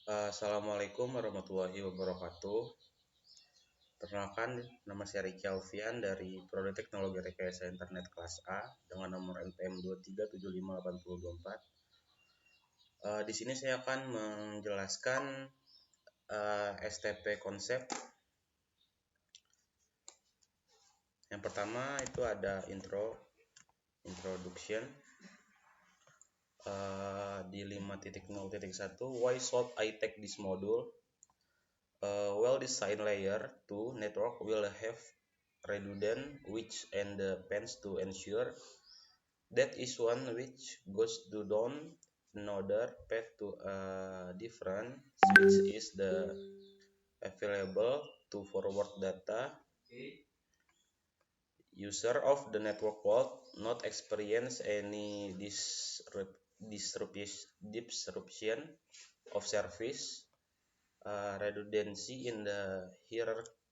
Assalamualaikum warahmatullahi wabarakatuh. Perkenalkan, nama saya Riki Alfian dari Prodi Teknologi Rekayasa Internet kelas A dengan nomor NPM 2375824. Di sini saya akan menjelaskan STP konsep. Yang pertama itu ada introduction. Di 5.0.1, why should I take this module? Well-designed layer 2 network will have redundant which and the pens to ensure that is one which goes to down another path to a different switch is the available to forward data. User of the network will not experience any disruption of service. Redundancy in the hierarchical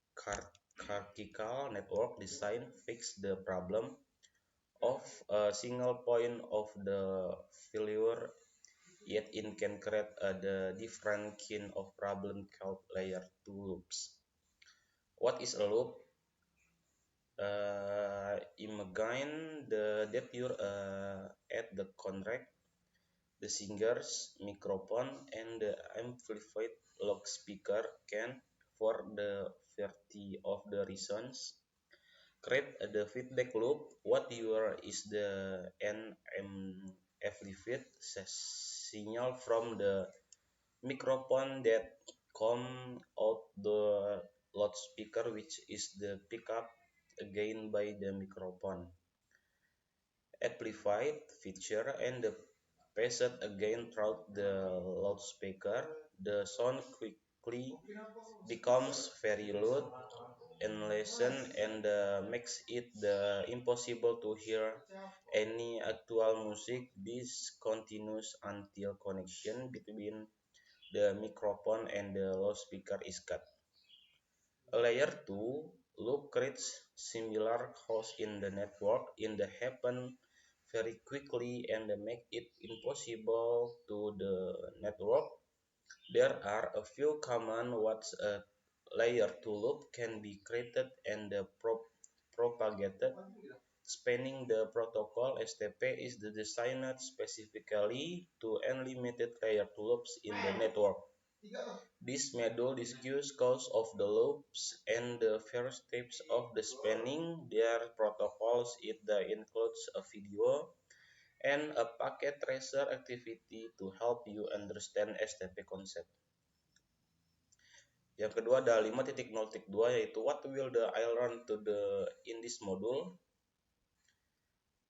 network design fix the problem of a single point of the failure, yet it can create the different kind of problem called layer 2 loops. What is a loop? Imagine that you're at the contract, the singer's microphone and the amplified loudspeaker can, for the variety of the reasons, create the feedback loop. What is the amplified signal from the microphone that come out the loudspeaker, which is the pickup again by the microphone. Amplified feature and the passed again through the loudspeaker. The sound quickly becomes very loud and listen and makes it impossible to hear any actual music. This continues until connection between the microphone and the loudspeaker is cut. A layer 2 loop creates similar chaos in the network in the happen very quickly and make it impossible to the network. There are a few common ways a layer 2 loop can be created and propagated. Spanning the protocol, STP is designed specifically to unlimited layer 2 loops in the network. This module discusses cause of the loops and the various steps of the spanning their protocols. It includes a video and a packet tracer activity to help you understand STP concept. Yang kedua ada 5.0.2 yaitu what will I learn in this module.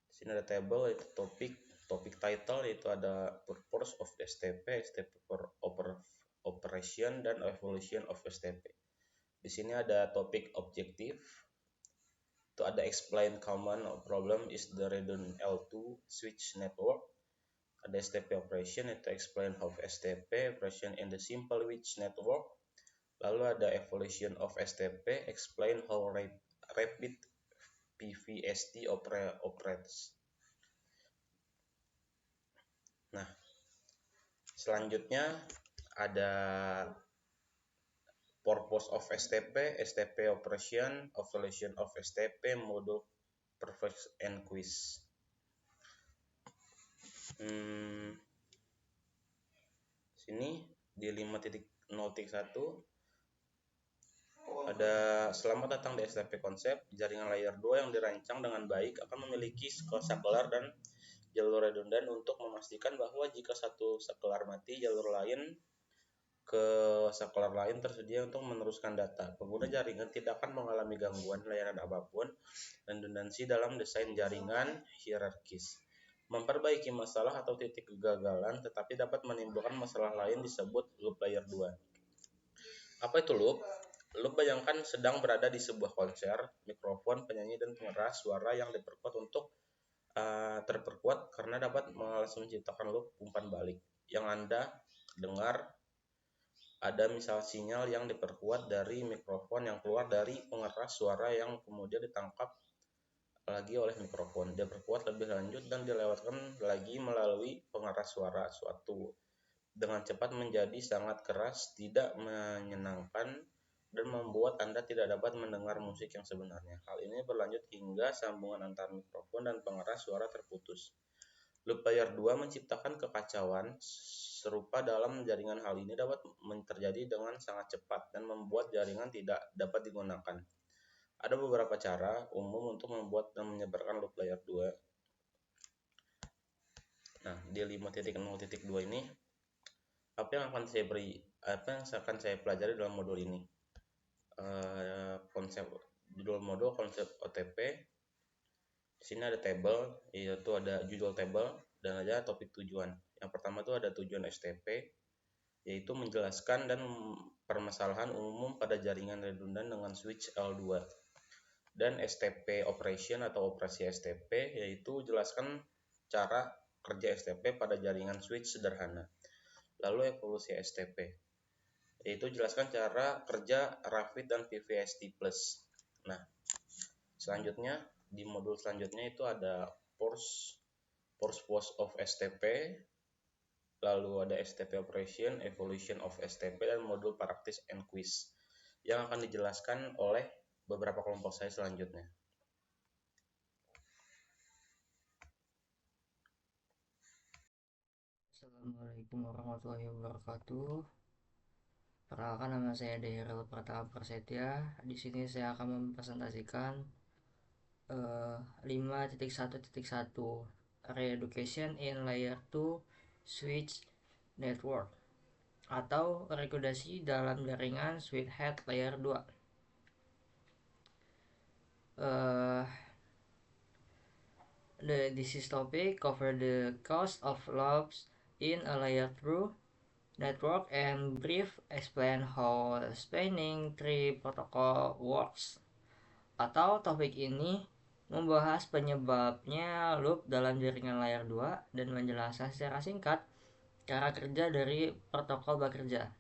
Di sini ada table yaitu topik title, yaitu ada purpose of STP, STP operation dan evolution of STP. Di sini ada topik objektif. Itu ada explain common problem is the redundant L2 switch network. Ada STP operation, itu explain how STP operation in the simple switch network. Lalu ada evolution of STP, explain how rapid PVST operates. Nah, selanjutnya ada purpose of STP, STP operation, evolution of STP, module perfect and quiz. Sini di 5.0.1 ada selamat datang di STP konsep. Jaringan layer 2 yang dirancang dengan baik akan memiliki saklar dan jalur redundan untuk memastikan bahwa jika satu saklar mati, jalur lain ke saklar lain tersedia untuk meneruskan data. Pengguna jaringan tidak akan mengalami gangguan layanan apapun. Redundansi dalam desain jaringan hierarkis. Memperbaiki masalah atau titik kegagalan tetapi dapat menimbulkan masalah lain disebut loop layer 2. Apa itu loop? Loop bayangkan sedang berada di sebuah konser, mikrofon, penyanyi, dan pengeras suara yang diperkuat untuk terperkuat karena dapat menciptakan loop umpan balik. Yang Anda dengar ada misal sinyal yang diperkuat dari mikrofon yang keluar dari pengeras suara yang kemudian ditangkap lagi oleh mikrofon, diperkuat lebih lanjut dan dilewatkan lagi melalui pengeras suara suatu dengan cepat menjadi sangat keras, tidak menyenangkan, dan membuat Anda tidak dapat mendengar musik yang sebenarnya. Hal ini berlanjut hingga sambungan antar mikrofon dan pengeras suara terputus. Loop layer 2 menciptakan kekacauan serupa dalam jaringan. Hal ini dapat terjadi dengan sangat cepat dan membuat jaringan tidak dapat digunakan. Ada beberapa cara umum untuk membuat dan menyebarkan loop layer 2. Nah, di 5.0.2 ini apa yang akan saya pelajari dalam modul ini? Konsep judul modul konsep OTP. Di sini ada table, yaitu ada judul table dan ada topik tujuan. Yang pertama itu ada tujuan STP, yaitu menjelaskan dan permasalahan umum pada jaringan redundan dengan switch L2. Dan STP operation atau operasi STP, yaitu jelaskan cara kerja STP pada jaringan switch sederhana. Lalu evolusi STP, yaitu jelaskan cara kerja Ravid dan VVST+. Nah, selanjutnya di modul selanjutnya itu ada force of STP, lalu ada STP operation, evolution of STP, dan modul practice and quiz yang akan dijelaskan oleh beberapa kelompok saya selanjutnya. Assalamualaikum warahmatullahi wabarakatuh. Perkenalkan, nama saya Dairel Pratama Prasetya. Di sini saya akan mempresentasikan 5.1.1 Re-education in Layer 2 Switch Network atau rekodasi dalam jaringan switch head layer 2. This is topic cover the cost of loops in a layer 2 network and brief explain how spanning tree protocol works. Atau topik ini membahas penyebabnya loop dalam jaringan layer 2 dan menjelaskan secara singkat cara kerja dari protokol bekerja.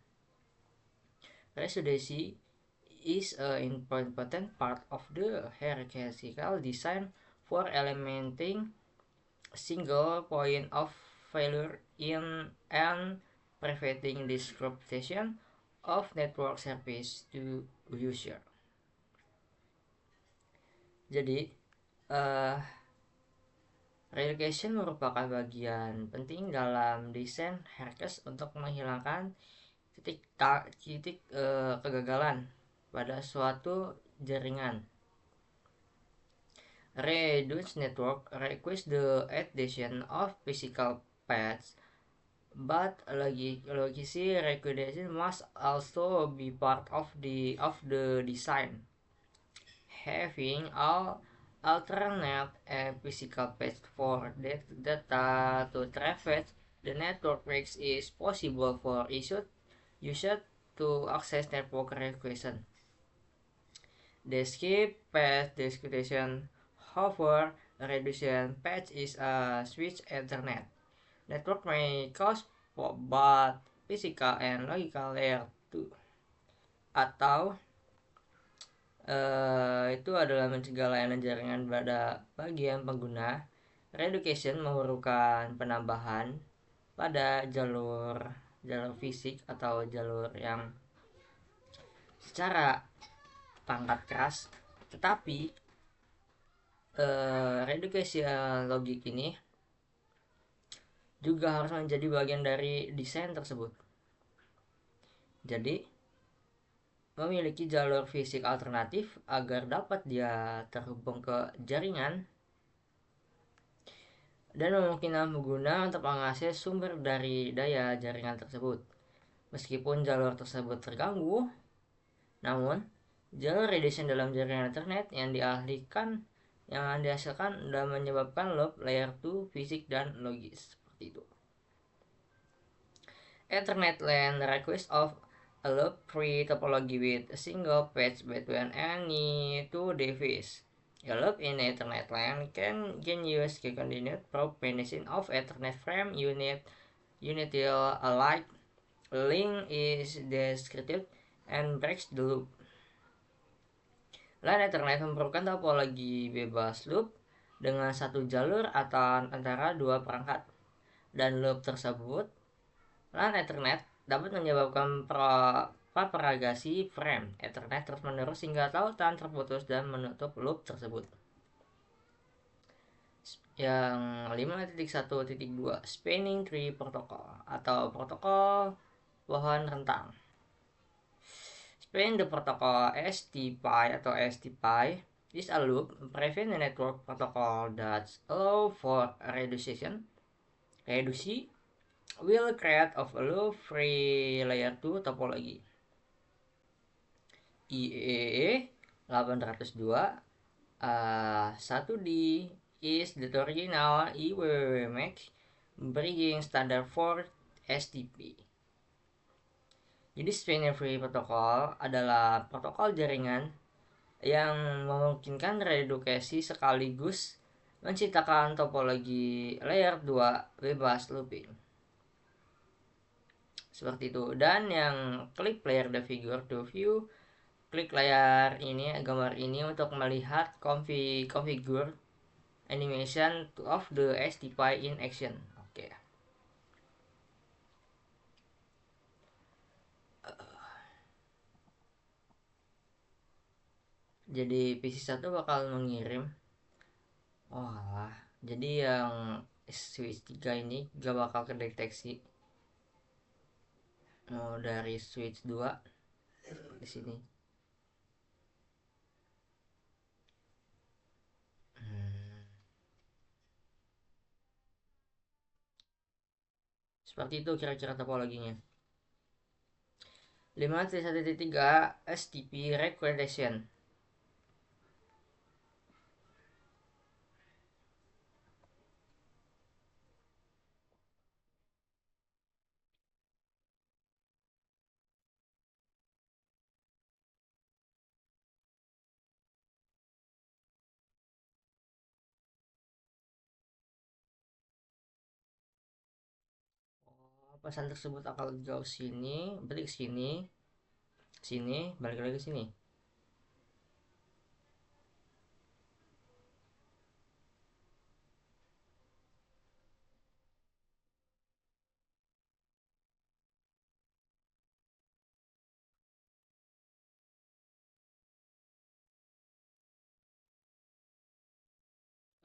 Redundancy is an important part of the hierarchical design for eliminating single point of failure in and preventing disruption of network service to user. Jadi, relocation merupakan bagian penting dalam desain hierarkis untuk menghilangkan titik kegagalan pada suatu jaringan. Redundant network requires the addition of physical paths, but legacy recognition must also be part of the design. Having all alternate physical paths for data to traverse the network makes it possible for user to access network requests. The skip path description, however, reduction path is a switch Ethernet network may cause both physical and logical layer 2. Atau itu adalah mencegah layanan jaringan pada bagian pengguna. Reduction memerlukan penambahan pada jalur fisik atau jalur yang secara pangkat keras, tetapi reduction logik ini juga harus menjadi bagian dari desain tersebut. Jadi, memiliki jalur fisik alternatif agar dapat dia terhubung ke jaringan dan memungkinkan pengguna untuk mengakses sumber dari daya jaringan tersebut. Meskipun jalur tersebut terganggu, namun jalur reduction dalam jaringan internet yang dihasilkan dan menyebabkan loop layer 2 fisik dan logis seperti itu. Ethernet LAN request of a loop-free topology with a single patch between any two devices. A loop in Ethernet LAN can use continued propagation of Ethernet frame unit till a light link is described and breaks the loop. LAN Ethernet memerlukan topologi bebas loop dengan satu jalur atau antara dua perangkat, dan loop tersebut LAN Ethernet dapat menyebabkan propagasi frame Ethernet terus-menerus hingga tautan terputus dan menutup loop tersebut. Yang 5.1.2 Spanning Tree Protocol atau protokol pohon rentang. Spanning the protocol STPI atau STPI is a loop prevent network protocol that allow for reduce will create of a loop free layer 2 topology. IEEE 802 1D is the original IWWMX bridging standard for STP. Jadi Spanning Tree Protocol adalah protokol jaringan yang memungkinkan redukasi sekaligus menciptakan topologi layer 2 bebas looping. Seperti itu. Dan yang klik player the figure to view, klik layar ini, gambar ini untuk melihat configure animation of the STPI in action. Oke. Jadi PC1 bakal mengirim. Wah, jadi yang switch 3 ini gak bakal kedeteksi. Dari switch 2 di sini. Seperti itu kira-kira topologinya. 5.1.3 STP Recordation. Pesan tersebut akan jauh sini, balik sini, sini, balik lagi sini.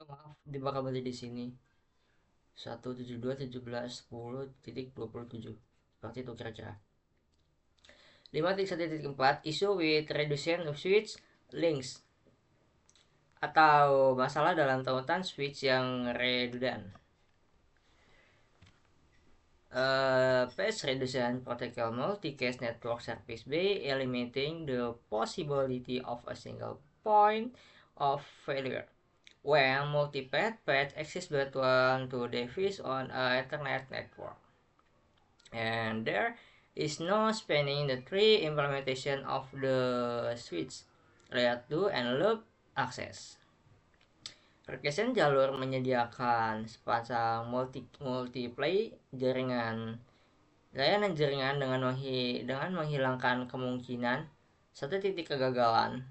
Maaf, dia bakal berada di sini. 172.17.10.27 seperti itu kira-kira. 5.1.4 issue with reduction of switch links atau masalah dalam tautan switch yang redundant. Patch reduction protocol multicast network service by eliminating the possibility of a single point of failure when multi-path path exists between two devices on an Ethernet network. And there is no spanning the tree implementation of the switch, layer 2 and loop access. Requestion jalur menyediakan sepasang multiplay layanan jaringan dengan menghilangkan kemungkinan satu titik kegagalan.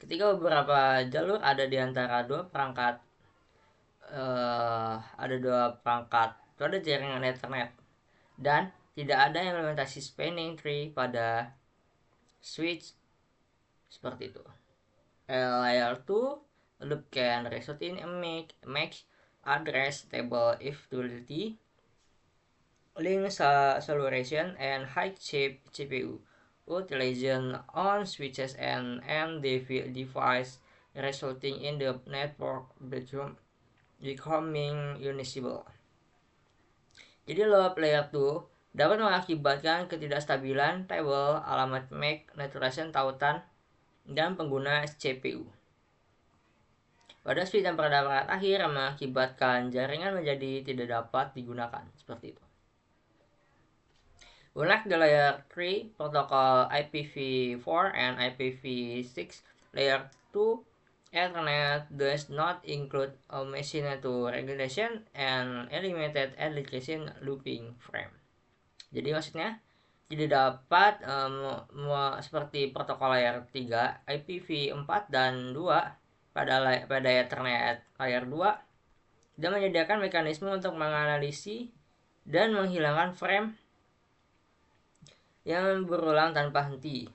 Ketika beberapa jalur ada di antara dua perangkat pada jaringan Ethernet dan tidak ada implementasi spanning tree pada switch seperti itu. Layer 2 loop can result in a MAC address table if duality, link saturation and high CPU utilization on switches and device resulting in the network becoming unusable. Jadi loop layer 2 dapat mengakibatkan ketidakstabilan table alamat MAC saturation tautan dan pengguna CPU pada switch dan pada perangkat akhir mengakibatkan jaringan menjadi tidak dapat digunakan seperti itu. Unlike the layer 3 protocol IPv4 and IPv6, layer 2 Ethernet does not include a machine-to regulation and eliminated electrician looping frame. Jadi maksudnya tidak dapat seperti protokol layer 3, IPv4 dan 2 pada Ethernet layer 2 dan menyediakan mekanisme untuk menganalisis dan menghilangkan frame yang berulang tanpa henti.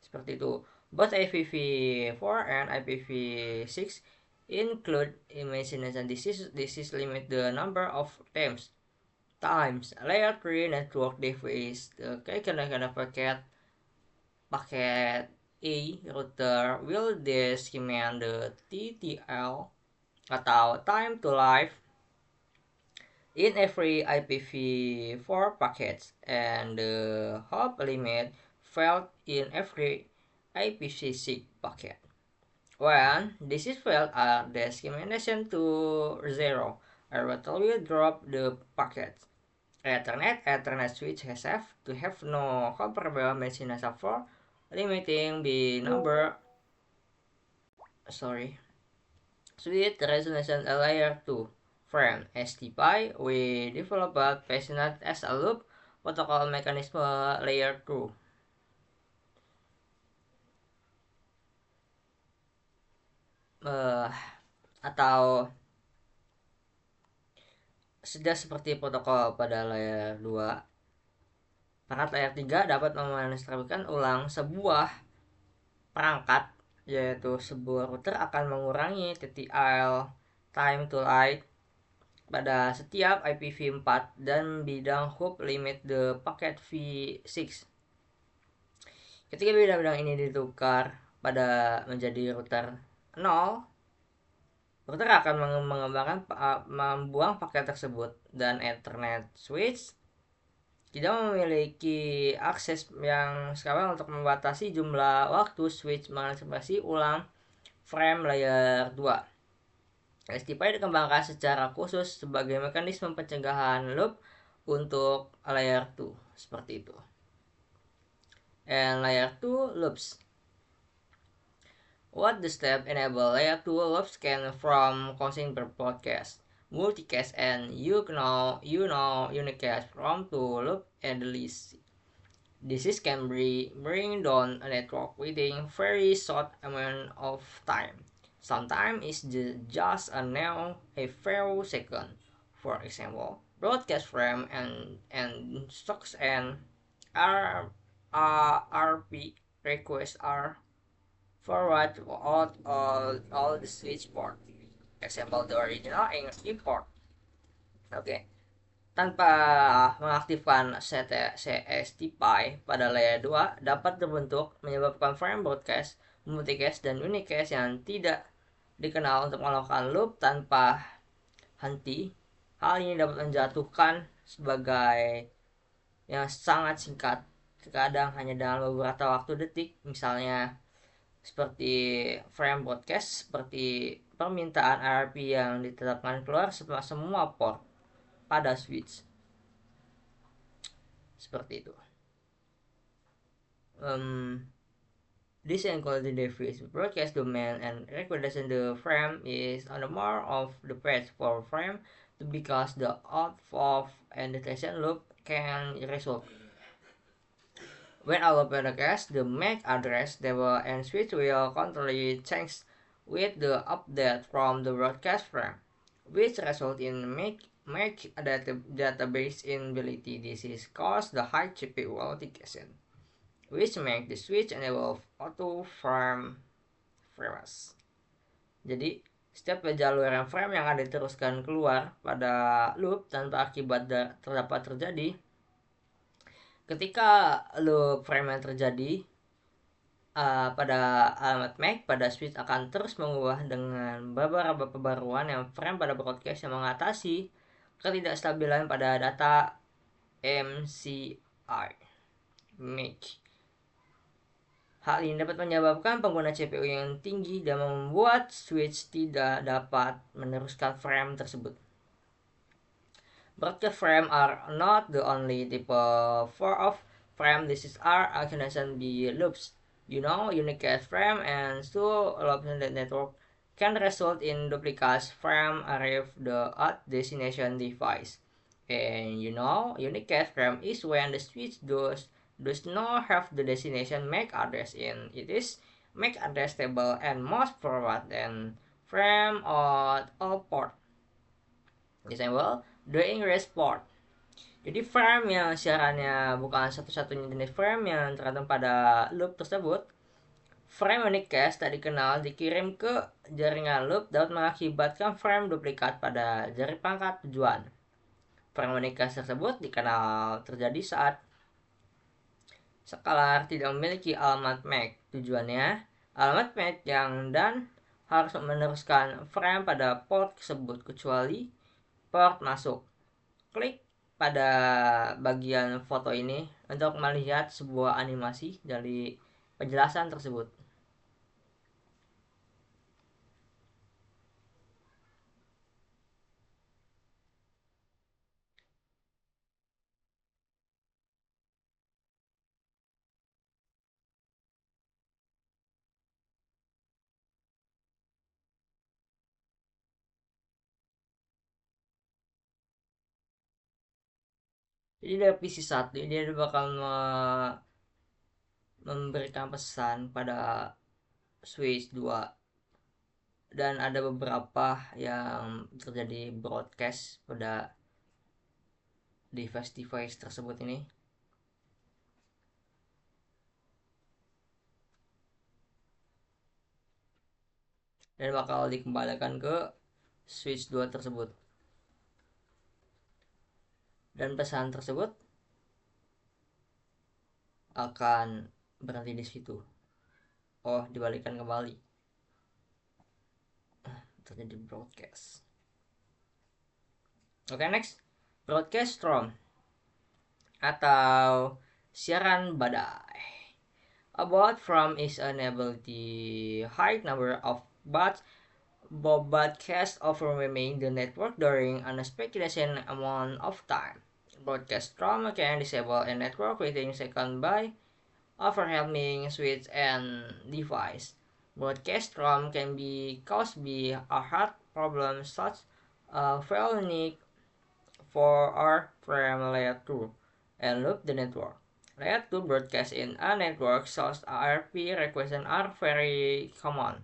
Seperti itu. Both IPv4 and IPv6 include imagination. This is limit the number of times layer 3 network device the kind of packet A router will discriminate the TTL atau time to life in every IPv4 packets and the hop limit felt in every IPv6 packet. When this is failed at discrimination to 0, a router will drop the packet. Ethernet switch has to have no comparable machine for limiting the number switch resolution layer 2 frame STPI. We developed Patient as a loop protocol mechanism layer 2 atau sudah seperti protokol pada layer 2. Perangkat layer 3 dapat memonitoring ulang sebuah perangkat, yaitu sebuah router akan mengurangi TTL time to light pada setiap IPv4 dan bidang hop limit the packet v6. Ketika bidang-bidang ini ditukar pada menjadi router 0, router akan membuang paket tersebut dan Ethernet switch tidak memiliki akses yang sekarang untuk membatasi jumlah waktu switch mengantisipasi ulang frame layer 2. STPI dikembangkan secara khusus sebagai mekanisme pencegahan loop untuk layer 2 seperti itu. And layer 2 loops. What the step enable layer 2 loops can from causing per podcast, multicast, and unicast from to loop endlessly. This can bring down a network within very short amount of time. Sometimes it's just a few seconds. For example, broadcast frame and stocks and RP requests are forward to all the switch port. Example, the original import. Oke. Tanpa mengaktifkan CSTPI pada layer 2 dapat terbentuk menyebabkan frame broadcast, multicast, dan unicast yang tidak dikenal untuk melakukan loop tanpa henti. Hal ini dapat menjatuhkan sebagai yang sangat singkat, terkadang hanya dalam beberapa waktu detik, misalnya seperti frame broadcast, seperti permintaan RP yang ditetapkan keluar setelah semua port pada switch. Seperti itu. This equality device broadcast domain and requisition the frame is on the more of the page for frame because the out of and detection loop can result. When all broadcast, the MAC address table and switch will constantly change with the update from the broadcast frame, which result in MAC database inability. This is caused the high CPU authentication, which make the switch enable auto frames. Jadi setiap jalur frame yang ada diteruskan keluar pada loop tanpa akibat terdapat terjadi. Ketika loop frame yang terjadi pada alamat MAC pada switch akan terus mengubah dengan beberapa pembaruan yang frame pada broadcast yang mengatasi ketidakstabilan pada data MAC. Hal ini dapat menyebabkan pengguna CPU yang tinggi dan membuat switch tidak dapat meneruskan frame tersebut. Broadcast frame are not the only type of frame. This is can be loops. Unicast frame and loop network can result in duplicate frame arrive at destination device. And unicast frame is when the switch does not have the destination MAC address in it is MAC address table and must forward and frame at all port. Disable doing resport. Jadi frame yang siarannya bukan satu-satunya jenis frame yang tergantung pada loop tersebut. Frame unicast tak dikenal dikirim ke jaringan loop dapat mengakibatkan frame duplikat pada jari pangkat tujuan. Frame unicast tersebut dikenal terjadi saat scalar tidak memiliki alamat MAC. Tujuannya, alamat MAC yang dan harus meneruskan frame pada port tersebut kecuali port masuk. Klik pada bagian foto ini untuk melihat sebuah animasi dari penjelasan tersebut. Jadi dari PC 1 dia bakal memberikan pesan pada switch 2 dan ada beberapa yang terjadi broadcast pada device tersebut ini, dan bakal dikembalikan ke switch 2 tersebut, dan pesan tersebut akan berhenti di situ. Oh, dibalikan kembali, terjadi broadcast. Oke, next, broadcast storm atau siaran badai. A bot from is enable the high number of bots broadcast overwhelming the network during unexpected amount of time. Broadcast storm can disable a network within seconds by overwhelming switch and device. Broadcast storm can be caused by a hard problem such as failing for or from layer 2 and loop the network. Layer 2 broadcast in a network such as RP requests are very common.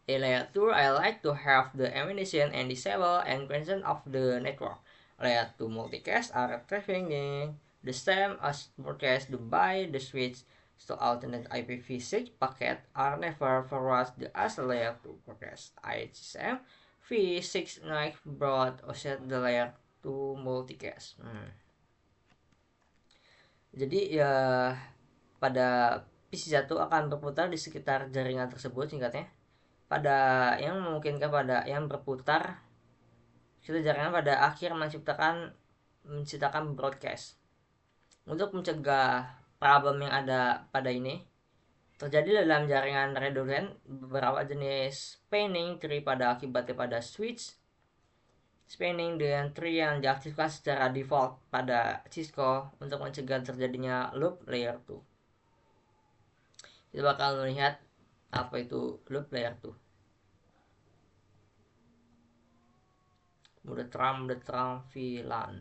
In layer 2, I like to have the ammunition and disable encryption of the network. Layer 2 multicast are trafficking the same as broadcast by the switch, so alternate IPv6 packet are never forwarded as layer 2 broadcast. IHM v6 night broad offset the layer 2 multicast. Jadi ya pada PC1 akan berputar di sekitar jaringan tersebut singkatnya, pada yang memungkinkan pada yang berputar kita jaringan pada akhir menciptakan broadcast. Untuk mencegah problem yang ada pada ini terjadi dalam jaringan redundant, beberapa jenis spanning tree pada akibatnya pada switch spanning dengan tree yang diaktifkan secara default pada Cisco untuk mencegah terjadinya loop layer 2. Kita bakal melihat apa itu loop layer 2. The Trump VLAN.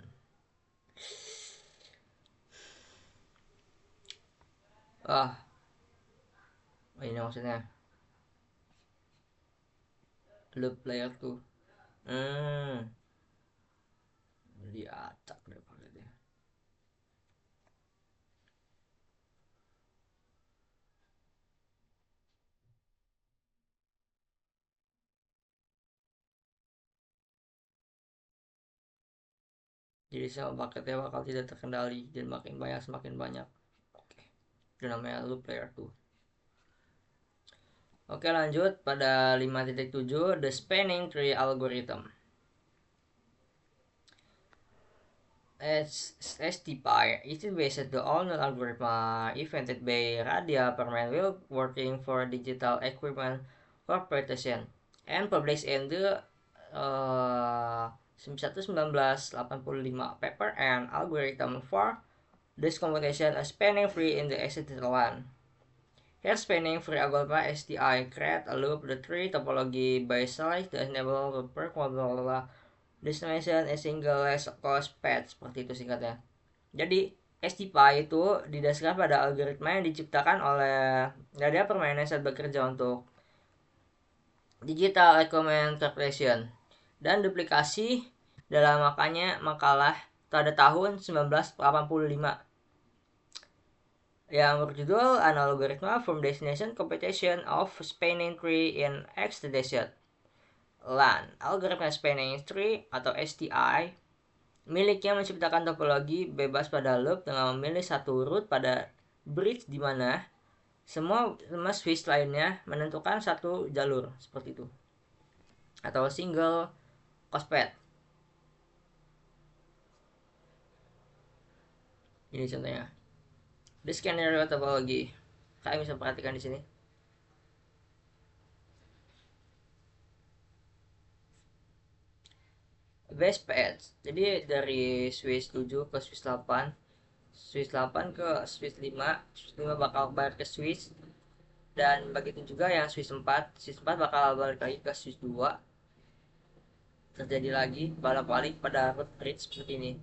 Ini maksudnya loop layer 2. Diacak deh pakai dia. Jadi semua paketnya bakal tidak terkendali dan makin banyak semakin banyak. Oke. Itu namanya loop layer 2. Oke, lanjut pada 5.7 the spanning tree algorithm. STPI is based on an algorithm invented by Radia Permanwil working for Digital Equipment Corporation and published in the 1985 paper and algorithm for this computation is spanning free in the ST1. Here spanning free algorithm STI create a loop the tree topology by select to enable the per destination a single less cost path, seperti itu singkatnya. Jadi STPI itu didasarkan pada algoritma yang diciptakan oleh Radia Permainan saat bekerja untuk Digital Equipment Corporation dan duplikasi dalam makalah pada tahun 1985 yang berjudul An Algorithm from Destination Computation of Spanning Tree in Extradition. LAN, Algorithm Spanning Tree atau STI, miliknya menciptakan topologi bebas pada loop dengan memilih satu root pada bridge di mana semua switch lainnya menentukan satu jalur seperti itu atau single cosped. Ini contohnya. Di skenario topologi, kalian bisa perhatikan di sini. Base pairs. Jadi dari switch 7 ke switch 8, switch 8 ke switch 5, switch 5 bakal balik ke switch, dan begitu juga yang switch 4 bakal balik lagi ke switch 2. Terjadi lagi balap balik pada root bridge seperti ini.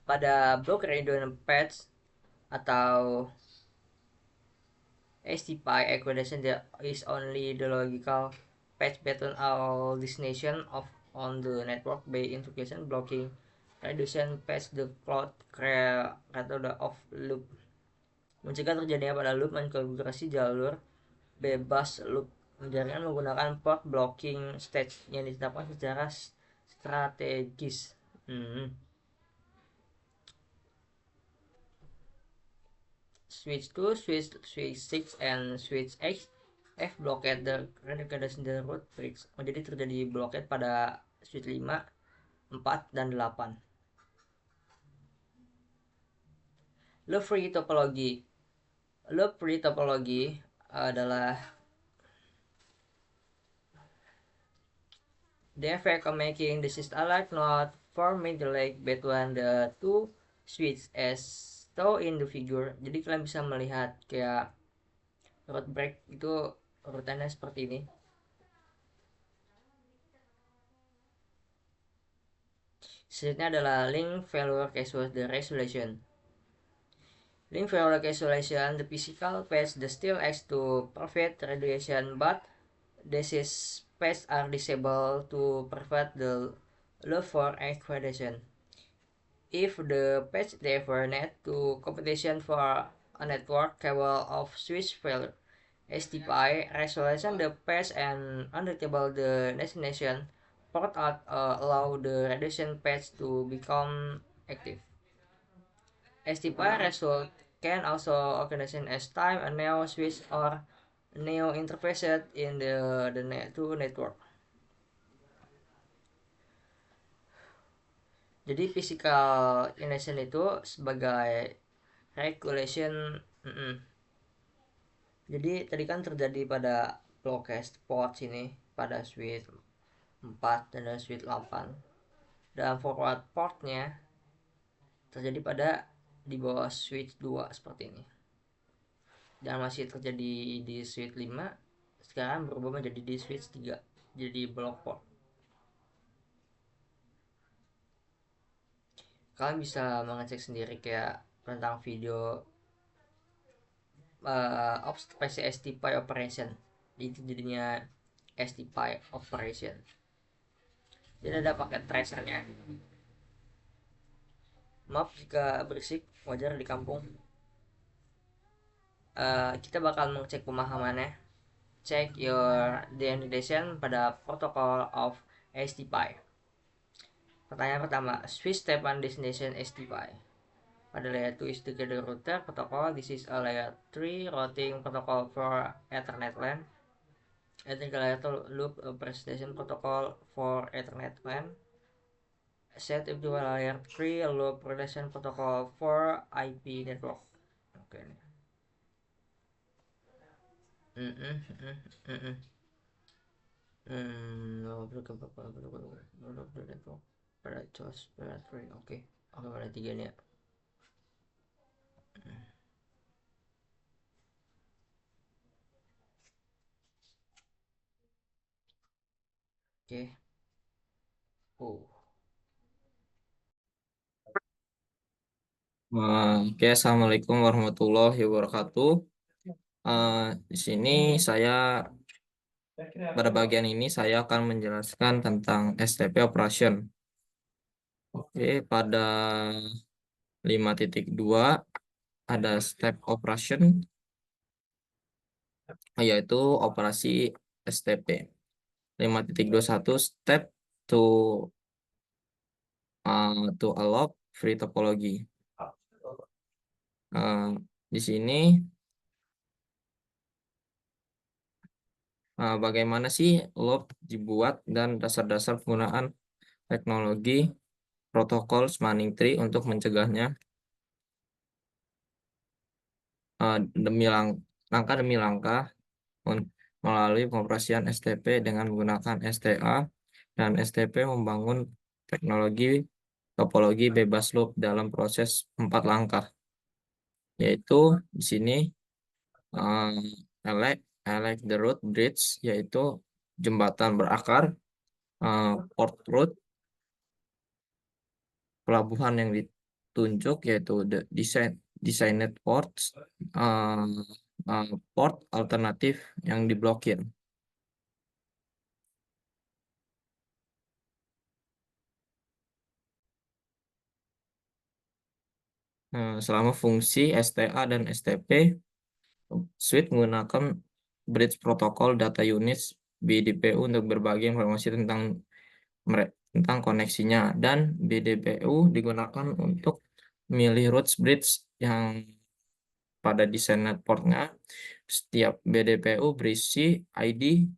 Pada block redundant paths atau STPI equation, there is only the logical path between all destination of on the network by integration blocking reduction path the cloud creator of loop. Mencegah terjadinya pada loop mengkonfigurasi jalur bebas loop dengan menggunakan port blocking stage yang ditetapkan secara strategis. Switch 2, switch 6, and switch X F blockade the recondition root bridge. Jadi terjadi blockade pada switch 5, 4, dan 8. Loop free topology. Loop free topology adalah the effect of making the system alert not forming the lag between the two switches as shown in the figure. Jadi kalian bisa melihat kayak root break itu urutannya seperti ini. Selanjutnya adalah link failure caused the resolution. Link failure causation, the physical patch the still acts to prevent radiation, but these patches are disabled to prevent the loop for accreditation. If the patch ever net to competition for a network cable of switch failure, STPI resolution the patch and undetectable the destination port out allow the radiation patch to become active. STPI result can also organize as time a neo switch or neo interface in the two network. Jadi physical innovation itu sebagai regulation. Jadi tadi kan terjadi pada broadcast port sini pada switch 4 dan switch 8, dan forward portnya terjadi pada di bawah switch 2 seperti ini, dan masih terjadi di switch 5, sekarang berubah menjadi di switch 3 jadi block port. Kalian bisa mengecek sendiri kayak tentang video STPI operation, itu jadinya STPI operation. Jadi ada paket tracernya. Maaf jika berisik, wajar di kampung. Kita bakal mengecek pemahamannya. Check your denotation pada protocol of STPI. Pertanyaan pertama, switch step and destination STPI. Pada layer 2 is together router protocol. This is a layer 3 routing protocol for Ethernet LAN. Ethernet layer 2 loop presentation protocol for Ethernet LAN. Set if the layer 3 loop relation protocol for IP network. Oke. Oke, pada 3 nih ya. Oke. Oke, assalamualaikum warahmatullahi wabarakatuh. Di sini saya Pada bagian ini saya akan menjelaskan tentang STP operation. Oke, pada 5.2 ada step operation, yaitu operasi STP. 5.21 step to allow free topology. Di sini bagaimana sih loop dibuat dan dasar-dasar penggunaan teknologi protokol spanning tree untuk mencegahnya. Langkah demi langkah melalui pengoperasian STP dengan menggunakan STA dan STP membangun teknologi topologi bebas loop dalam proses 4 langkah, yaitu di sini elect the root bridge, yaitu jembatan berakar, port root, pelabuhan yang ditunjuk yaitu the designed ports, port alternatif yang diblokir. Selama fungsi STA dan STP, Switch menggunakan bridge protokol data units BDPU untuk berbagi informasi tentang koneksinya, dan BDPU digunakan untuk memilih routes bridge yang pada desain networknya. Setiap BDPU berisi ID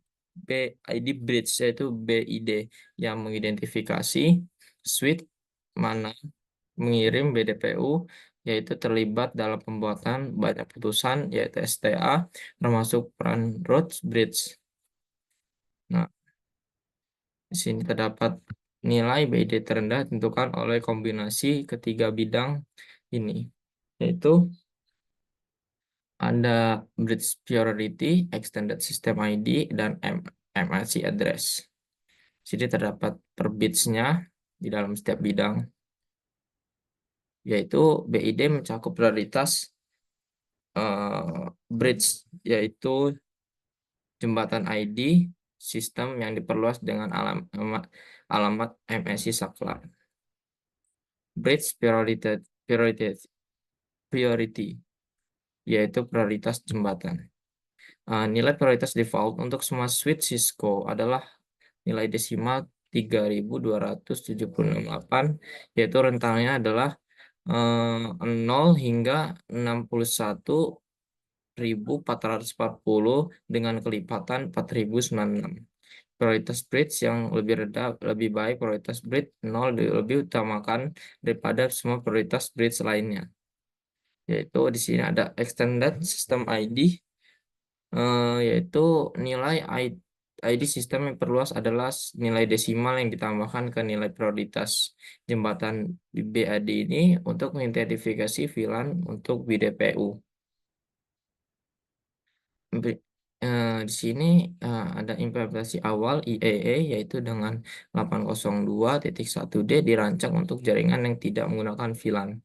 bridge, yaitu BID, yang mengidentifikasi switch mana mengirim BDPU, yaitu terlibat dalam pembuatan banyak putusan, yaitu STA, termasuk peran route bridge. Nah, di sini terdapat nilai BID terendah ditentukan oleh kombinasi ketiga bidang ini, yaitu ada bridge priority, extended system ID, dan MAC address. Jadi terdapat per bits-nya di dalam setiap bidang, yaitu BID mencakup prioritas bridge, yaitu jembatan ID sistem yang diperluas dengan alamat MSI saklar. Bridge priority, yaitu prioritas jembatan. Nilai prioritas default untuk semua switch Cisco adalah nilai desimal 3278, yaitu rentangnya adalah 0 hingga 61.440 dengan kelipatan 4096. Prioritas bridge yang lebih rendah lebih baik, prioritas bridge 0 lebih utamakan daripada semua prioritas bridge lainnya. Yaitu di sini ada extended system ID, yaitu nilai ID sistem yang perluas adalah nilai desimal yang ditambahkan ke nilai prioritas jembatan di BAD ini untuk mengidentifikasi VLAN untuk BDPU. Di sini ada implementasi awal IEE, yaitu dengan 802.1D dirancang untuk jaringan yang tidak menggunakan VLAN.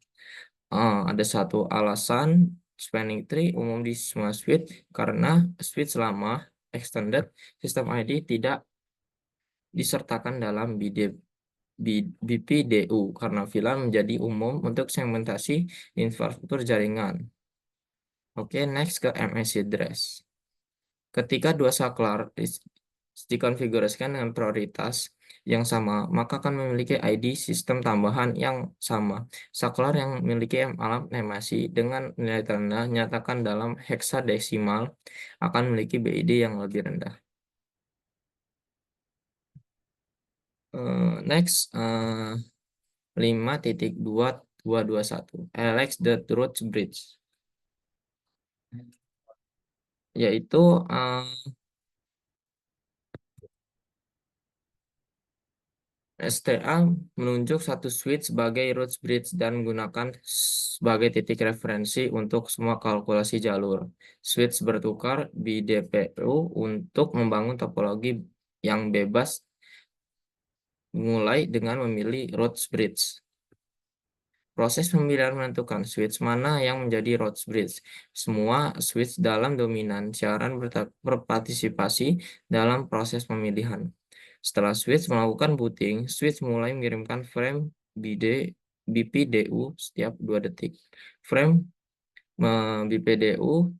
Ada satu alasan spanning tree umum di semua switch, karena switch lama extended system ID tidak disertakan dalam BPDU karena VLAN menjadi umum untuk segmentasi infrastruktur jaringan. Oke, next ke MAC address. Ketika dua saklar dikonfigurasikan dengan prioritas yang sama, maka akan memiliki ID sistem tambahan yang sama. Saklar yang memiliki alamat MAC dengan nilai terendah nyatakan dalam heksadesimal akan memiliki BID yang lebih rendah. Next, 5.2221 Alex the Truth Bridge, yaitu STA menunjuk satu switch sebagai root bridge dan menggunakan sebagai titik referensi untuk semua kalkulasi jalur. Switch bertukar di DPU untuk membangun topologi yang bebas, mulai dengan memilih root bridge. Proses pemilihan menentukan switch mana yang menjadi Rhodes Bridge. Semua switch dalam dominan siaran berpartisipasi dalam proses pemilihan. Setelah switch melakukan booting, switch mulai mengirimkan frame BPDU setiap 2 detik. Frame BPDU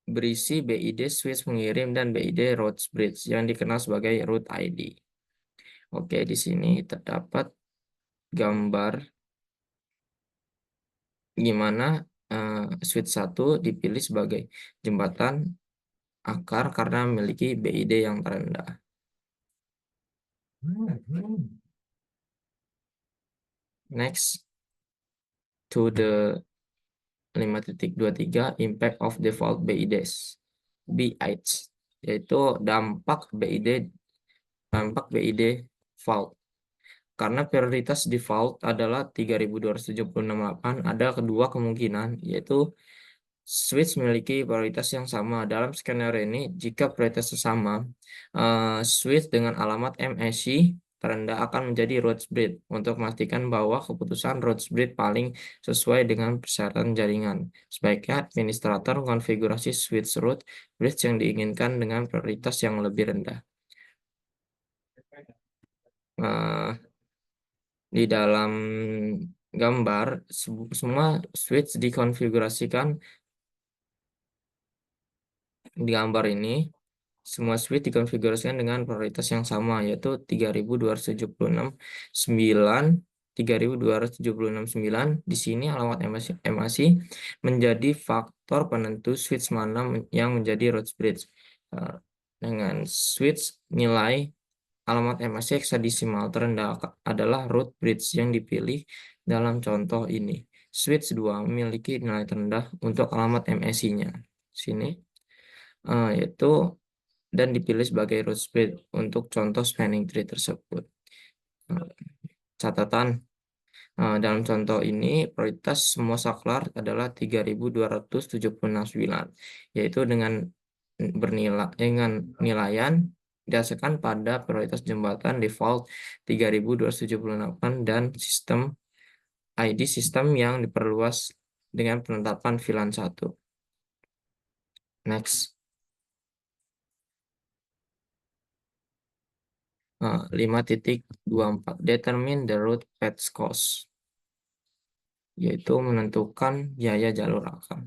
berisi BID switch mengirim dan BID Rhodes Bridge yang dikenal sebagai root ID. Oke, di sini terdapat gambar gimana switch 1 dipilih sebagai jembatan akar karena memiliki BID yang terendah. Next, to the 5.23 impact of default BIDs, yaitu dampak BID fault. Karena prioritas default adalah 3276.8, ada kedua kemungkinan, yaitu switch memiliki prioritas yang sama. Dalam skenario ini, jika prioritasnya sama, switch dengan alamat MAC terendah akan menjadi Rhodes Bridge untuk memastikan bahwa keputusan Rhodes Bridge paling sesuai dengan persyaratan jaringan. Sebaiknya administrator konfigurasi switch root bridge yang diinginkan dengan prioritas yang lebih rendah. Di dalam gambar, semua switch dikonfigurasikan di gambar ini. Semua switch dikonfigurasikan dengan prioritas yang sama, yaitu 3276.9. Di sini alamat MAC menjadi faktor penentu switch mana yang menjadi Rhodes Bridge. Dengan switch nilai alamat MAC heksadesimal terendah adalah root bridge yang dipilih dalam contoh ini. Switch 2 memiliki nilai terendah untuk alamat MAC-nya. Sini, yaitu dan dipilih sebagai root bridge untuk contoh spanning tree tersebut. Catatan, dalam contoh ini prioritas semua saklar adalah 3276.9, yaitu dengan nilaian didasarkan pada prioritas jembatan default 3278 dan sistem ID sistem yang diperluas dengan penetapan VLAN 1. Next. 5.24 determine the route path cost, yaitu menentukan biaya jalur akar.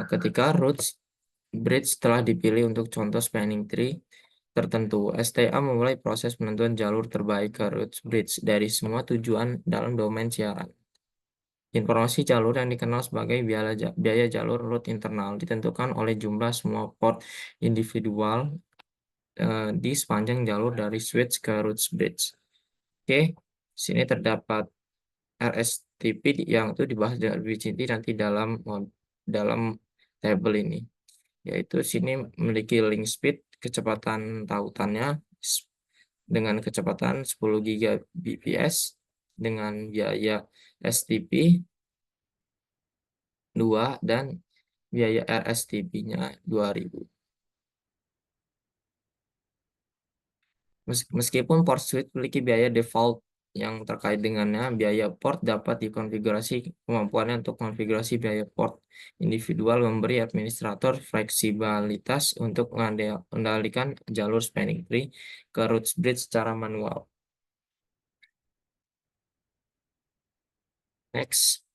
Ketika route bridge telah dipilih untuk contoh spanning tree tertentu, STA memulai proses penentuan jalur terbaik ke route bridge dari semua tujuan dalam domain siaran. Informasi jalur yang dikenal sebagai biaya jalur route internal ditentukan oleh jumlah semua port individual di sepanjang jalur dari switch ke route bridge. Oke, sini terdapat RSTP yang itu dibahas lebih rinci nanti dalam tabel ini. Yaitu sini memiliki link speed, kecepatan tautannya dengan kecepatan 10 Gbps dengan biaya STP 2 dan biaya RSTP-nya 2000. Meskipun port switch memiliki biaya default yang terkait dengannya, biaya port dapat dikonfigurasi. Kemampuannya untuk konfigurasi biaya port individual memberi administrator fleksibilitas untuk mengendalikan jalur spanning tree ke route bridge secara manual. Next,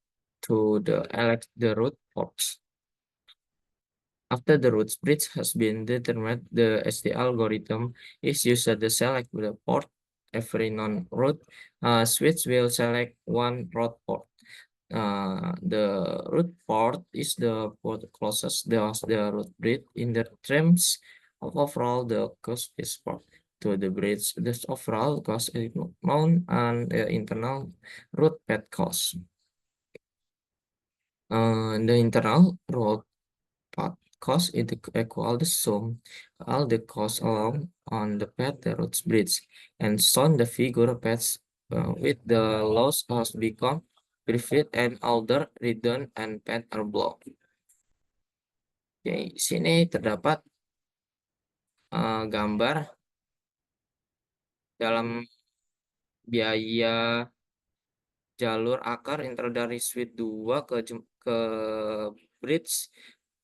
to the route ports. After the route bridge has been determined, the STA algorithm is used to select the port. Every non-route switch will select one route port. The route port is the port closest the route bridge in the terms of overall the cost is port to the bridge. This overall cost is known and the internal route path cost. The internal route path cost is equal the sum all the costs along on the path the route bridge, and shown the figure paths with the loss has become private and older redundant and path are blocked. Oke, di sini terdapat gambar dalam biaya jalur akar inter dari switch 2 ke bridge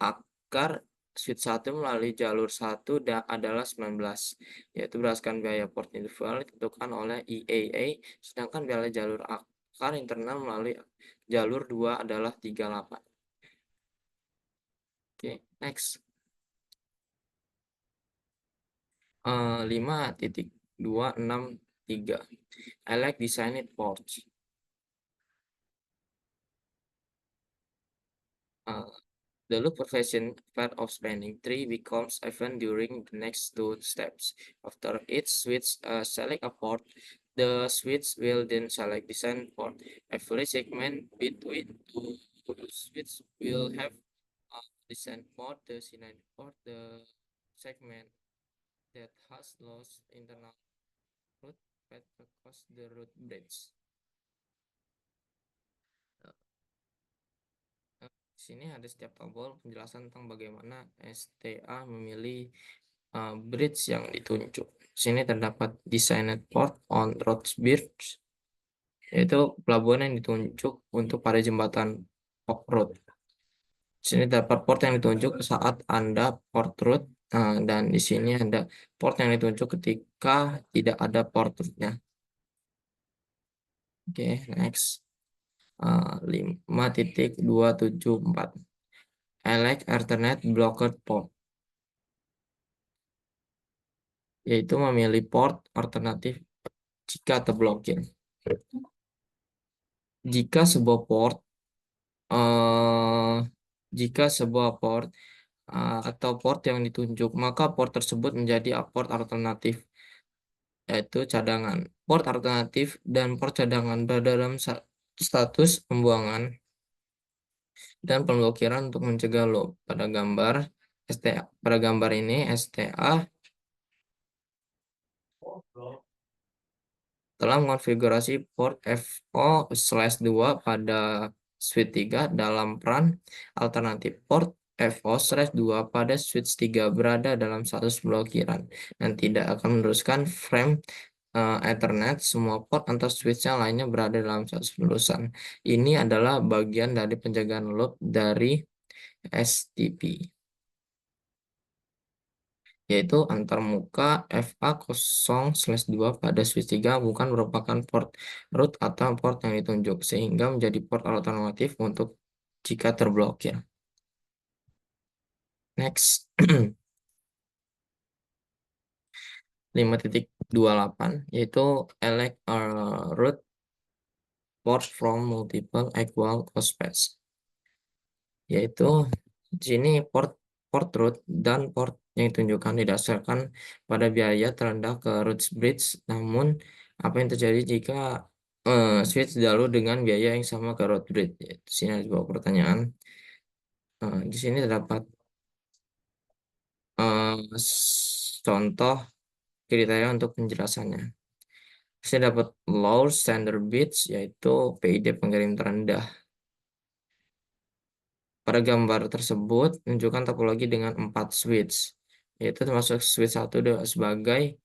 akar switch 1 melalui jalur 1 adalah 19, yaitu berdasarkan biaya port interval ditentukan oleh EAA, sedangkan biaya jalur akar internal melalui jalur 2 adalah 38. Oke, next. 5.263 I like designed ports. The loop profession part of spanning tree becomes even during the next two steps. After each switch select a port, the switch will then select design port. Every segment between two switches will have a design port, the design port, the segment that has lost internal root path across the root bridge. Di sini ada setiap tabel penjelasan tentang bagaimana STA memilih bridge yang ditunjuk. Di sini terdapat designed port on road bridge, yaitu pelabuhan yang ditunjuk untuk pada jembatan off-road. Di sini terdapat port yang ditunjuk saat Anda port road, dan di sini ada port yang ditunjuk ketika tidak ada port road-nya. Oke, next. 5.274 Elect alternate blocker port, yaitu memilih port alternatif jika terblokir. Jika sebuah port atau port yang ditunjuk, maka port tersebut menjadi port alternatif, yaitu cadangan. Port alternatif dan port cadangan berada dalam status pembuangan dan pemblokiran untuk mencegah loop. Pada gambar ini STA telah mengonfigurasi port FO/2 pada switch 3 dalam peran alternatif. Port FO/2 pada switch 3 berada dalam status blokiran dan tidak akan meneruskan frame Ethernet. Semua port atau switch yang lainnya berada dalam status penerusan. Ini adalah bagian dari penjagaan loop dari STP, yaitu antarmuka FA0/2 pada switch 3 bukan merupakan port root atau port yang ditunjuk, sehingga menjadi port alternatif untuk jika terblokir. Next. 5.28 yaitu elect a root port from multiple equal hotspots, yaitu di sini port root dan port yang ditunjukkan didasarkan pada biaya terendah ke root bridge. Namun apa yang terjadi jika switch jalur dengan biaya yang sama ke root bridge? Di sini ada sebuah pertanyaan. Di sini terdapat contoh kriteria untuk penjelasannya. Saya dapat low standard bits, yaitu PID pengirim terendah. Pada gambar tersebut menunjukkan topologi dengan 4 switch, yaitu termasuk switch 1 sebagai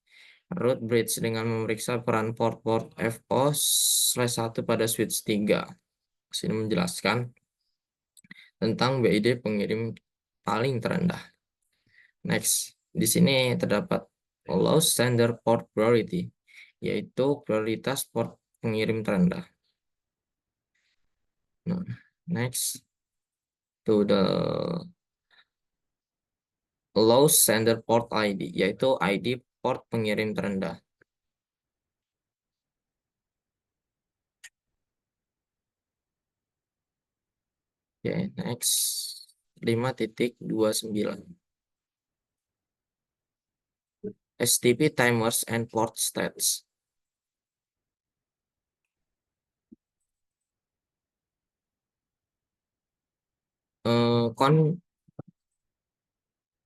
root bridge dengan memeriksa peran port FO/1 pada switch 3. Sini menjelaskan tentang BID pengirim paling terendah. Next, di sini terdapat low standard port priority, yaitu prioritas port pengirim terendah. Nah, next to the low standard port ID, yaitu ID port pengirim terendah. Oke, next. 5.29 STP timers and port stats.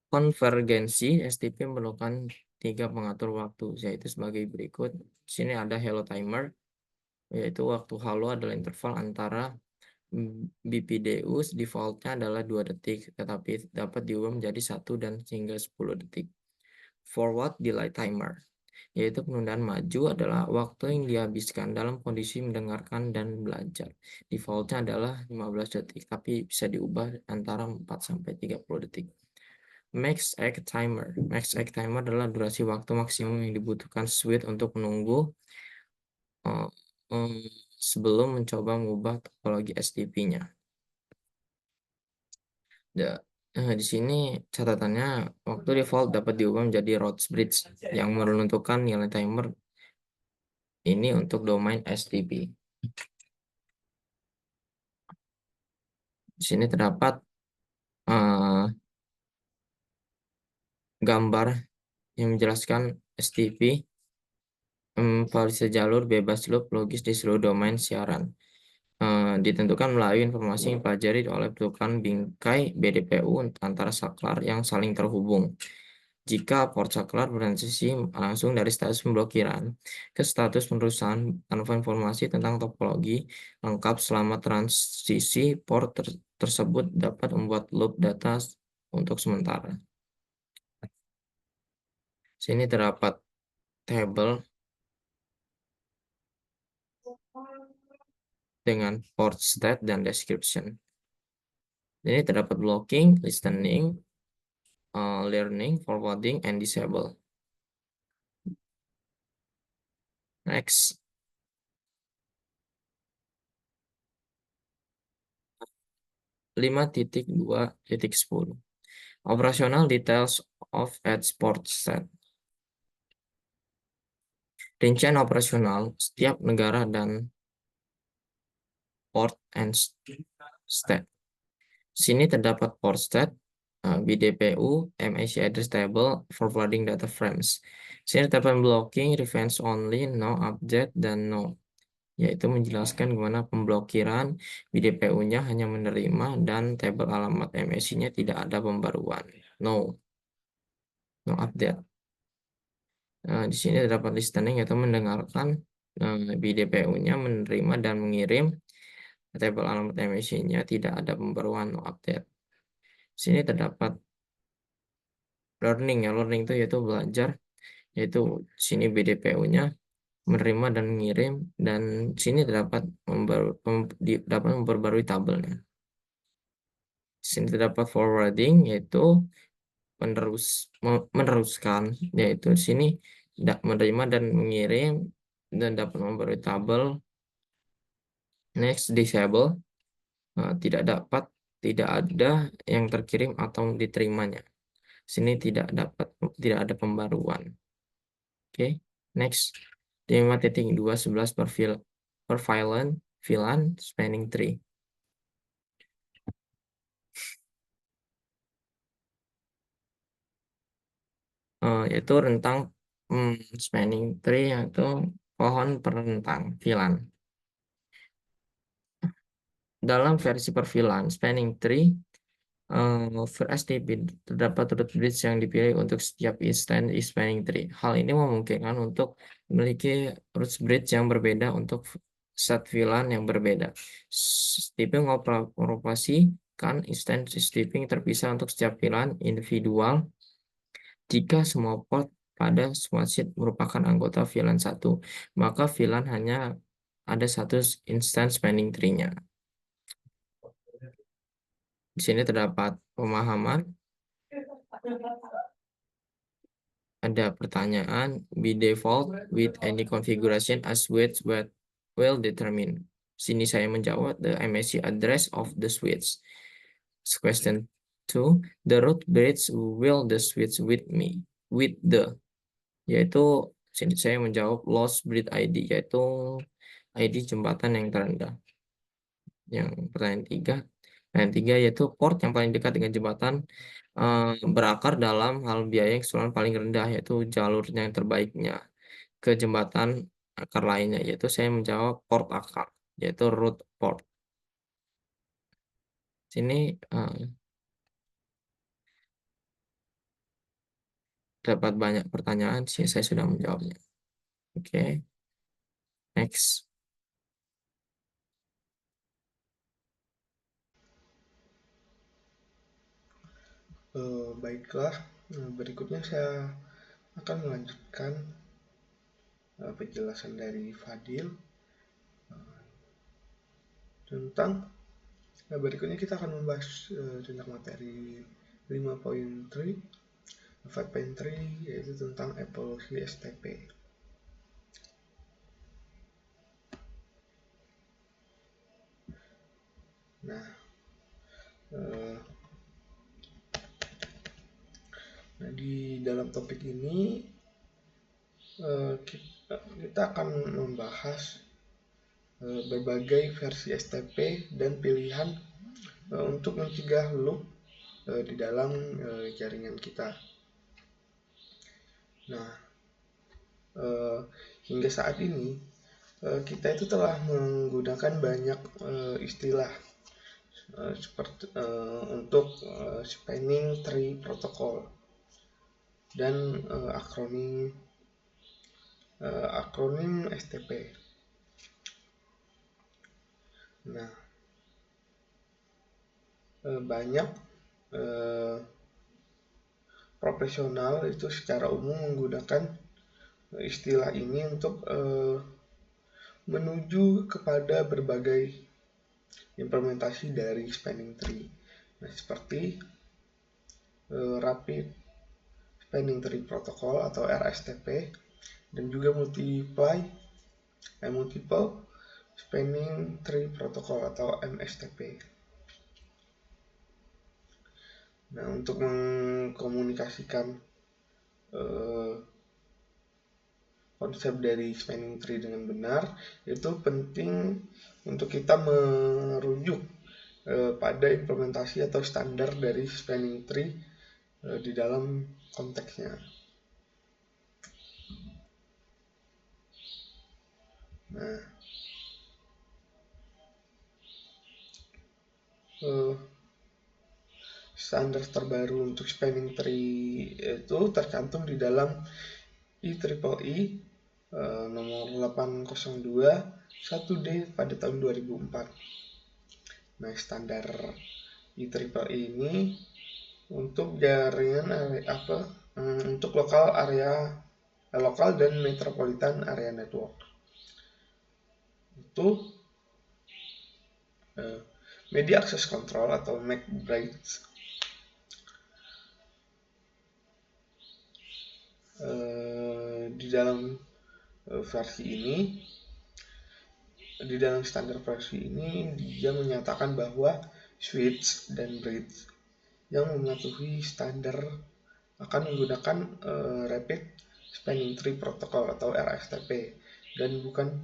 Konvergensi STP memerlukan 3 pengatur waktu, yaitu sebagai berikut. Di sini ada hello timer, yaitu waktu halo adalah interval antara BPDU defaultnya adalah 2 detik, tetapi dapat diubah menjadi 1 dan hingga 10 detik. Forward delay timer. yaitu penundaan maju adalah waktu yang dihabiskan dalam kondisi mendengarkan dan belajar. Defaultnya adalah 15 detik, tapi bisa diubah antara 4 sampai 30 detik. Max Egg Timer. Max Egg Timer adalah durasi waktu maksimum yang dibutuhkan switch untuk menunggu uh, um, sebelum mencoba mengubah topologi STP-nya. Di sini catatannya, waktu default dapat diubah menjadi Rhodes Bridge yang menentukan nilai timer ini untuk domain STP. Di sini terdapat gambar yang menjelaskan STP, validasi jalur bebas loop logis di seluruh domain siaran. Ditentukan melalui informasi yang dipelajari oleh bentukan bingkai BDPU antara saklar yang saling terhubung. Jika port saklar bertransisi langsung dari status pemblokiran ke status penerusan tanpa informasi tentang topologi lengkap selama transisi port tersebut dapat membuat loop data untuk sementara. Sini terdapat tabel dengan port state dan description. Ini terdapat blocking, listening, learning, forwarding, and disable. Next. 5.2.10 Operational details of Edge port state. Rincian operasional setiap negara dan port and state. Sini terdapat port state, BDPU, MAC address table, forwarding data frames. Sini terdapat blocking, revenge only, no update, dan no. Yaitu menjelaskan gimana pemblokiran, BDPU-nya hanya menerima, dan tabel alamat MAC-nya tidak ada pembaruan. No update. Di sini terdapat listening atau mendengarkan, BDPU-nya menerima dan mengirim, tabel alamat MAC-nya tidak ada pembaruan, no update. Di sini terdapat learning, ya learning itu yaitu belajar, yaitu sini BDPU-nya menerima dan mengirim, dan sini dapat memperbarui tabelnya. Sini terdapat forwarding, yaitu meneruskan, yaitu sini tidak menerima dan mengirim dan dapat memperbarui tabel. Next, disable, tidak ada yang terkirim atau diterimanya. Sini tidak ada pembaruan. Oke, next. 5.2.11 per VLAN spanning tree. Yaitu rentang spanning tree, yaitu pohon perentang VLAN. Dalam versi per VLAN spanning tree, for STP terdapat root bridge yang dipilih untuk setiap instance spanning tree. Hal ini memungkinkan untuk memiliki root bridge yang berbeda untuk set VLAN yang berbeda. STP mengoperasikan instance stripping terpisah untuk setiap VLAN individual jika semua port pada semua sheet merupakan anggota VLAN 1, maka VLAN hanya ada satu instance spanning tree-nya. Di sini terdapat pemahaman. Ada pertanyaan, be default with any configuration as switch will determine. Sini saya menjawab the MAC address of the switch. Question 2, the root bridge will the switch with the, yaitu sini saya menjawab lost bridge ID, yaitu ID jembatan yang terendah. Yang pertanyaan 3 yaitu port yang paling dekat dengan jembatan berakar dalam hal biaya yang keseluruhan paling rendah, yaitu jalurnya yang terbaiknya ke jembatan akar lainnya, yaitu saya menjawab port akar, yaitu root port. Sini dapat banyak pertanyaan sih, saya sudah menjawabnya. Oke, next. Baiklah, berikutnya saya akan melanjutkan penjelasan dari Fadil tentang berikutnya kita akan membahas tentang materi 5.3 yaitu tentang evolusi STP. Nah, di dalam topik ini kita akan membahas berbagai versi STP dan pilihan untuk mencegah loop di dalam jaringan kita. Nah, hingga saat ini kita itu telah menggunakan banyak istilah seperti untuk spanning tree protocol dan akronim STP. Nah, banyak profesional itu secara umum menggunakan istilah ini untuk menuju kepada berbagai implementasi dari spanning tree. Nah, seperti Rapid Spanning Tree Protocol atau RSTP dan juga Multiple Spanning Tree Protocol atau MSTP. Nah, untuk mengkomunikasikan konsep dari spanning tree dengan benar, itu penting untuk kita merujuk pada implementasi atau standar dari spanning tree di dalam konteksnya. Nah, standar terbaru untuk spanning tree itu tercantum di dalam IEEE nomor 802/1D pada tahun 2004. Nah, standar IEEE ini untuk jaringan untuk lokal dan metropolitan area network. Itu media access control atau MAC-Bridge di dalam di dalam standar versi ini dia menyatakan bahwa switch dan bridge yang mematuhi standar akan menggunakan Rapid Spanning Tree Protocol atau RSTP dan bukan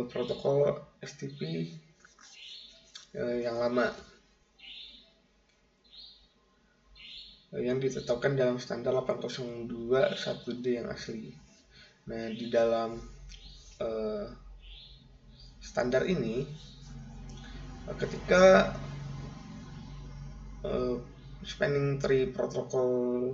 protokol STP yang lama yang ditetapkan dalam standar 802/1D yang asli. Nah, di dalam standar ini ketika spanning tree protokol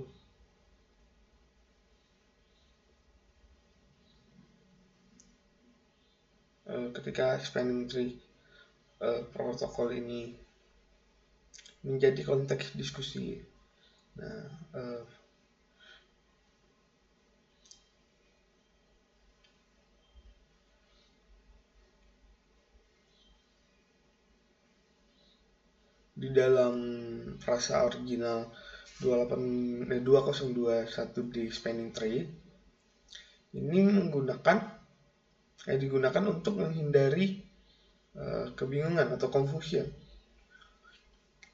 protokol ini menjadi konteks diskusi. Nah, di dalam frasa original 2021D spanning tree ini digunakan untuk menghindari kebingungan atau confusion.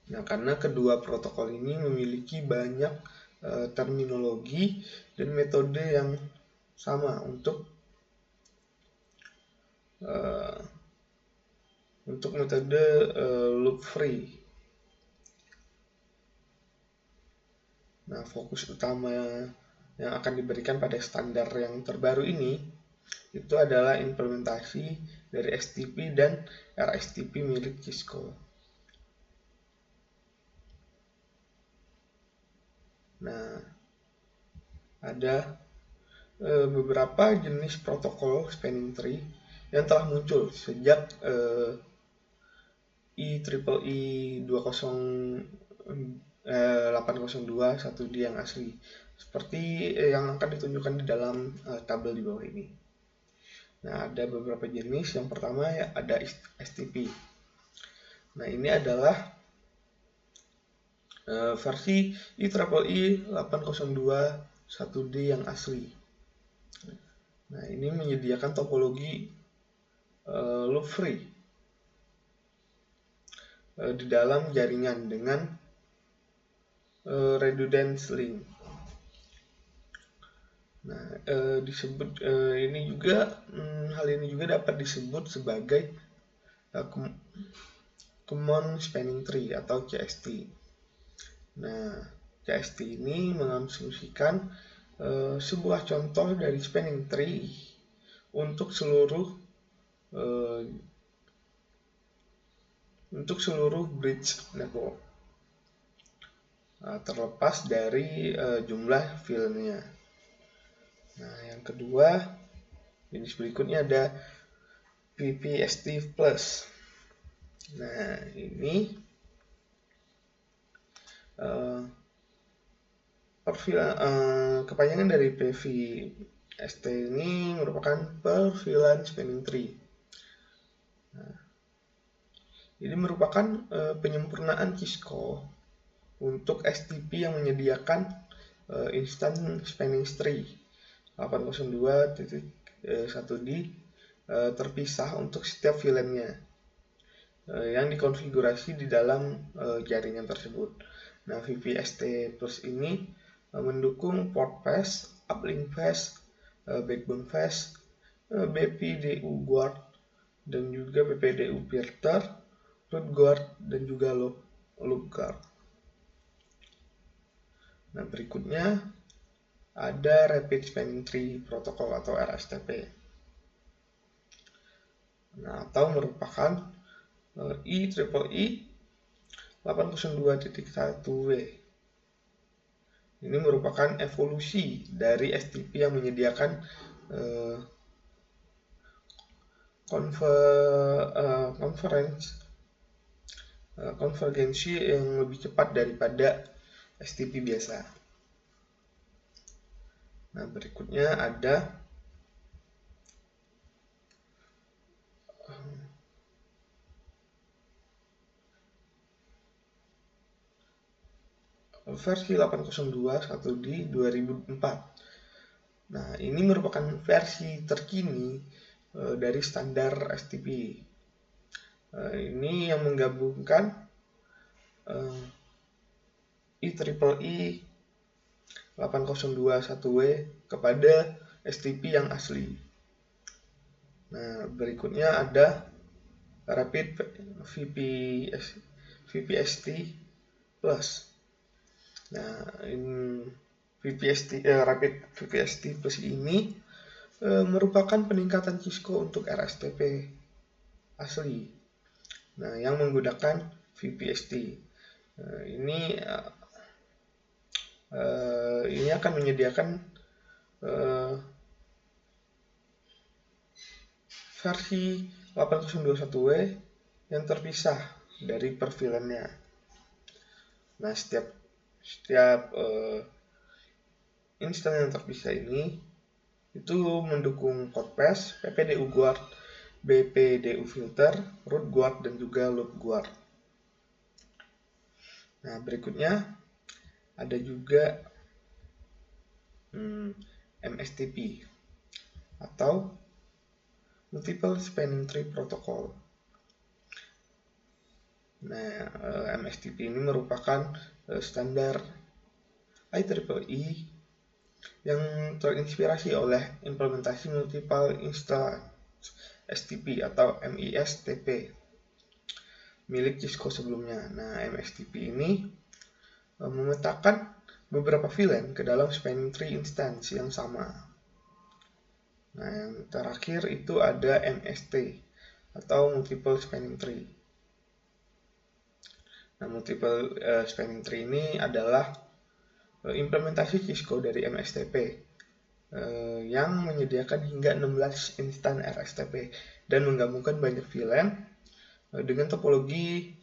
Nah, karena kedua protokol ini memiliki banyak terminologi dan metode yang sama untuk metode loop free. Nah, fokus utama yang akan diberikan pada standar yang terbaru ini itu adalah implementasi dari STP dan RSTP milik Cisco. Nah, ada beberapa jenis protokol spanning tree yang telah muncul sejak IEEE 802/1D yang asli, seperti yang akan ditunjukkan di dalam tabel di bawah ini. Nah, ada beberapa jenis. Yang pertama ya ada STP. Nah, ini adalah versi IEEE 802 1D yang asli. Nah, ini menyediakan topologi loop free di dalam jaringan dengan redundant link. Nah, ini juga hal ini juga dapat disebut sebagai Common Spanning Tree atau CST. Nah, CST ini mengasumsikan sebuah contoh dari spanning tree untuk seluruh bridge network, terlepas dari jumlah filenya. Nah, yang kedua, jenis berikutnya ada VPST Plus. Nah, ini kepanjangan dari PVST ini merupakan Perfilan Spanning Tree. Nah, ini merupakan penyempurnaan Cisco untuk STP yang menyediakan Instant Spanning Tree 802.1D terpisah untuk setiap VLAN-nya yang dikonfigurasi di dalam jaringan tersebut. Nah, VPST Plus ini mendukung port path, uplink path, backbone path, BPDU guard, dan juga BPDU filter, root guard, dan juga loop guard. Nah, berikutnya ada Rapid Spanning Tree Protocol atau RSTP. Nah, atau merupakan IEEE 802.1W. Ini merupakan evolusi dari STP yang menyediakan konvergensi yang lebih cepat daripada STP biasa. Nah, berikutnya ada versi 802.1D 2004. Nah, ini merupakan versi terkini dari standar STP. Ini yang menggabungkan IEEE 802.1W kepada STP yang asli. Nah, berikutnya ada Rapid VPST Plus. Nah, Rapid VPST Plus ini merupakan peningkatan Cisco untuk RSTP asli. Nah, yang menggunakan VPST. Ini akan menyediakan versi 802.1W yang terpisah dari perfilannya. Nah, setiap instan yang terpisah ini itu mendukung port path, PPDU guard, BPDU filter, root guard, dan juga loop guard. Nah, berikutnya ada juga MSTP atau Multiple Spanning Tree Protocol. Nah, MSTP ini merupakan standar IEEE yang terinspirasi oleh implementasi Multiple Instance STP atau MISTP milik Cisco sebelumnya. Nah, MSTP ini memetakan beberapa VLAN ke dalam spanning tree instance yang sama. Nah, yang terakhir itu ada MST atau Multiple Spanning Tree. Nah, Multiple Spanning Tree ini adalah implementasi Cisco dari MSTP yang menyediakan hingga 16 instan RSTP dan menggabungkan banyak VLAN dengan topologi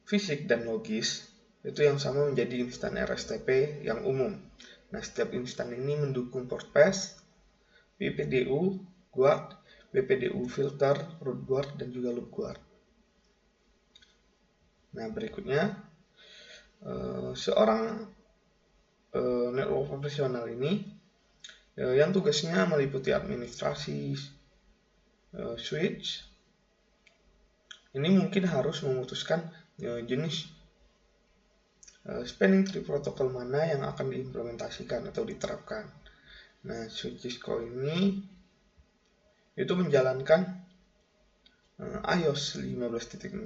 fisik dan logis, itu yang sama menjadi instan RSTP yang umum. Nah, setiap instan ini mendukung port pass, BPDU, guard, BPDU filter, root guard, dan juga loop guard. Nah, berikutnya seorang network profesional ini yang tugasnya meliputi administrasi switch, ini mungkin harus memutuskan jenis spanning tree protokol mana yang akan diimplementasikan atau diterapkan. Nah, switch Cisco ini itu menjalankan iOS 15.0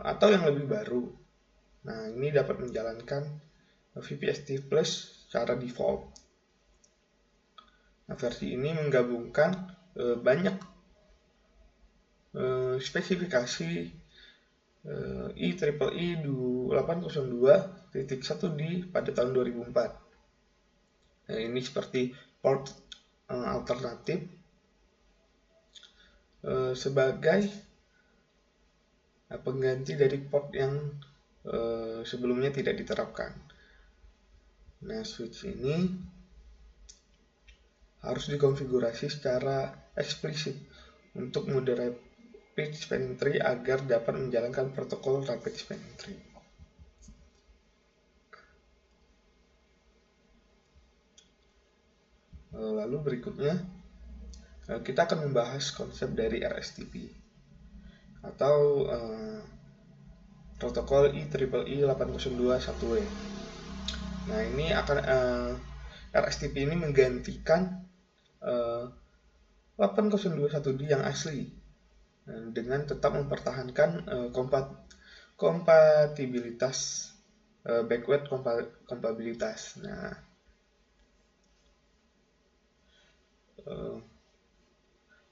atau yang lebih baru. Nah, ini dapat menjalankan VPST Plus secara default. Nah, versi ini menggabungkan banyak spesifikasi IEEE 802.1d pada tahun 2004. Nah, ini seperti port alternatif sebagai pengganti dari port yang sebelumnya tidak diterapkan. Nah, switch ini harus dikonfigurasi secara eksplisit untuk mode Rapid Spanning Tree agar dapat menjalankan protokol Rapid Spanning Tree. Lalu berikutnya kita akan membahas konsep dari RSTP atau protokol IEEE 802.1w. Nah, ini akan RSTP ini menggantikan 802.1d yang asli dengan tetap mempertahankan kompatibilitas backward compatibilitas. Nah,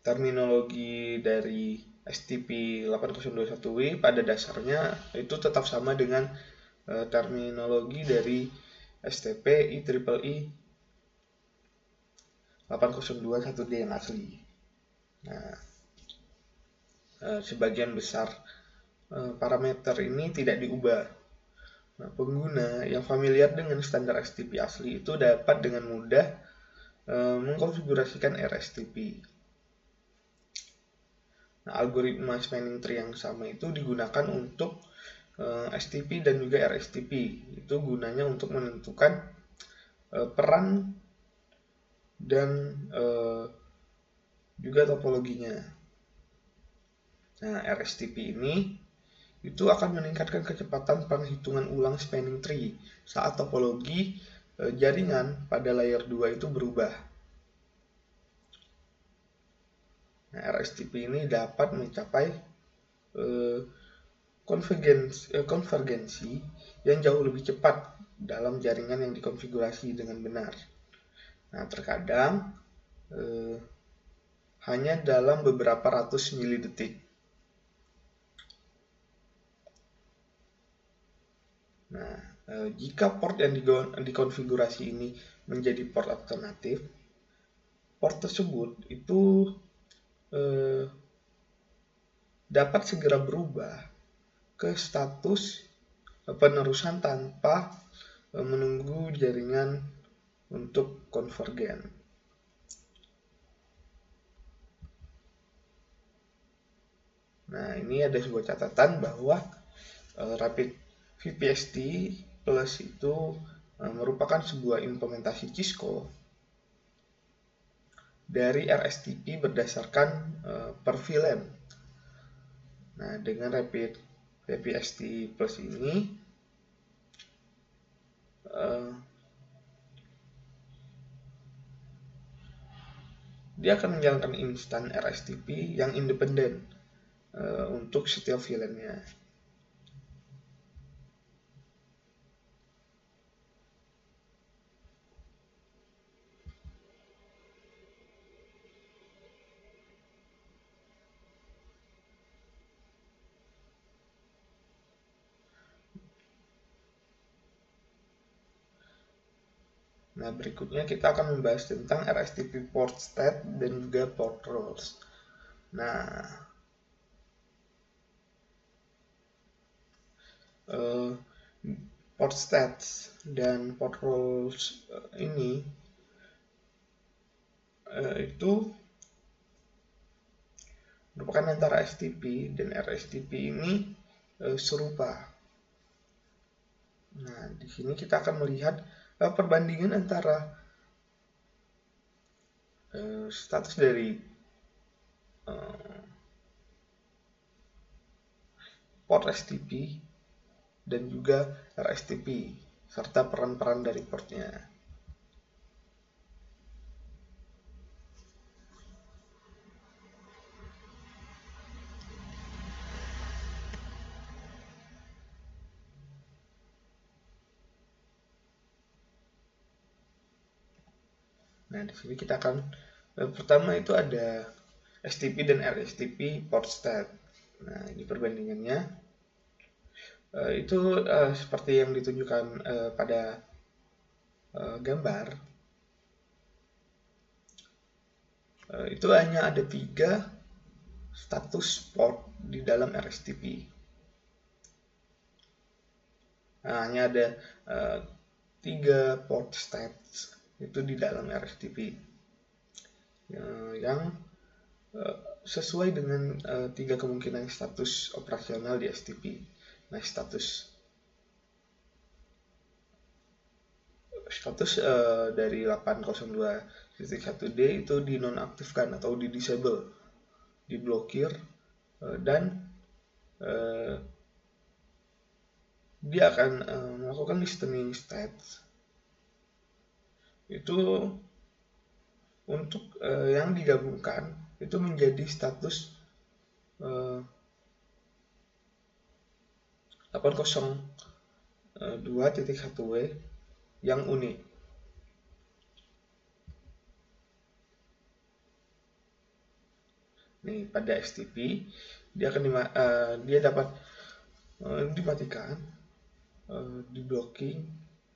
terminologi dari STP 802.1w pada dasarnya itu tetap sama dengan terminologi dari STP IEEE 802.1d yang asli. Nah, sebagian besar parameter ini tidak diubah. Nah, pengguna yang familiar dengan standar STP asli itu dapat dengan mudah mengkonfigurasikan RSTP. Nah, algoritma spanning tree yang sama itu digunakan untuk STP dan juga RSTP. Itu gunanya untuk menentukan peran dan juga topologinya. Nah, RSTP ini itu akan meningkatkan kecepatan penghitungan ulang spanning tree saat topologi jaringan pada layer 2 itu berubah. Nah, RSTP ini dapat mencapai konvergensi yang jauh lebih cepat dalam jaringan yang dikonfigurasi dengan benar. Nah, terkadang hanya dalam beberapa ratus milidetik. Nah, jika port yang dikonfigurasi ini menjadi port alternatif, port tersebut itu dapat segera berubah ke status penerusan tanpa menunggu jaringan untuk konvergen. Nah, ini ada sebuah catatan bahwa Rapid VPST Plus itu merupakan sebuah implementasi Cisco dari RSTP berdasarkan per VLAN. Nah, dengan Rapid VPST Plus ini dia akan menjalankan instan RSTP yang independen untuk setiap VLAN-nya. Nah, berikutnya kita akan membahas tentang RSTP port state dan juga port roles. Nah, port stats dan port roles ini itu merupakan antara STP dan RSTP ini serupa. Nah, di sini kita akan melihat perbandingan antara status dari port STP dan juga RSTP serta peran-peran dari portnya. Nah, di sini kita akan pertama itu ada STP dan RSTP port stat. Nah, ini perbandingannya. Itu seperti yang ditunjukkan pada gambar. Itu hanya ada 3 status port di dalam RSTP. Nah, hanya ada 3 port stats itu di dalam RSTP yang sesuai dengan 3 kemungkinan status operasional di STP. Nah, status dari 802.1d itu dinonaktifkan atau di-disable, diblokir, dan dia akan melakukan listening stats itu untuk yang digabungkan itu menjadi status 802.1w yang unik. Nih, pada STP dia akan dia dapat dimatikan, di-blocking,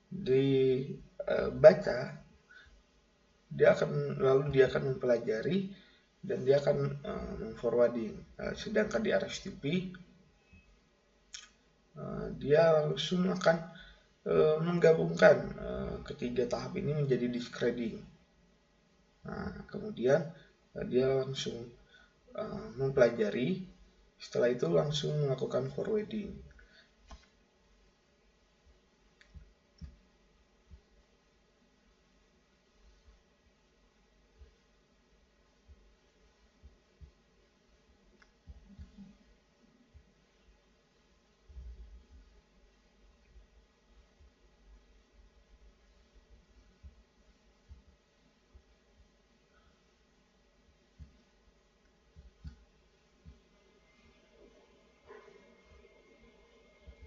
dibaca, dia akan mempelajari dan dia akan memforwarding. Sedangkan di RSTP dia langsung akan menggabungkan ketiga tahap ini menjadi discarding. Nah, kemudian dia langsung mempelajari, setelah itu langsung melakukan forwarding.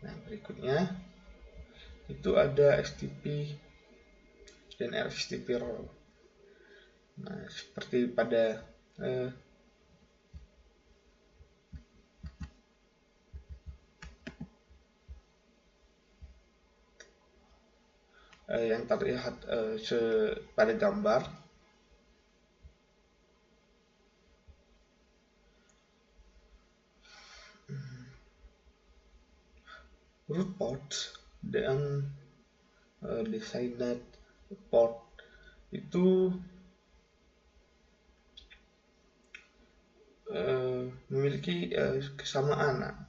Nah, berikutnya itu ada STP dan RSTP role. Nah, seperti pada yang terlihat pada gambar, root port dan designated port itu memiliki kesamaan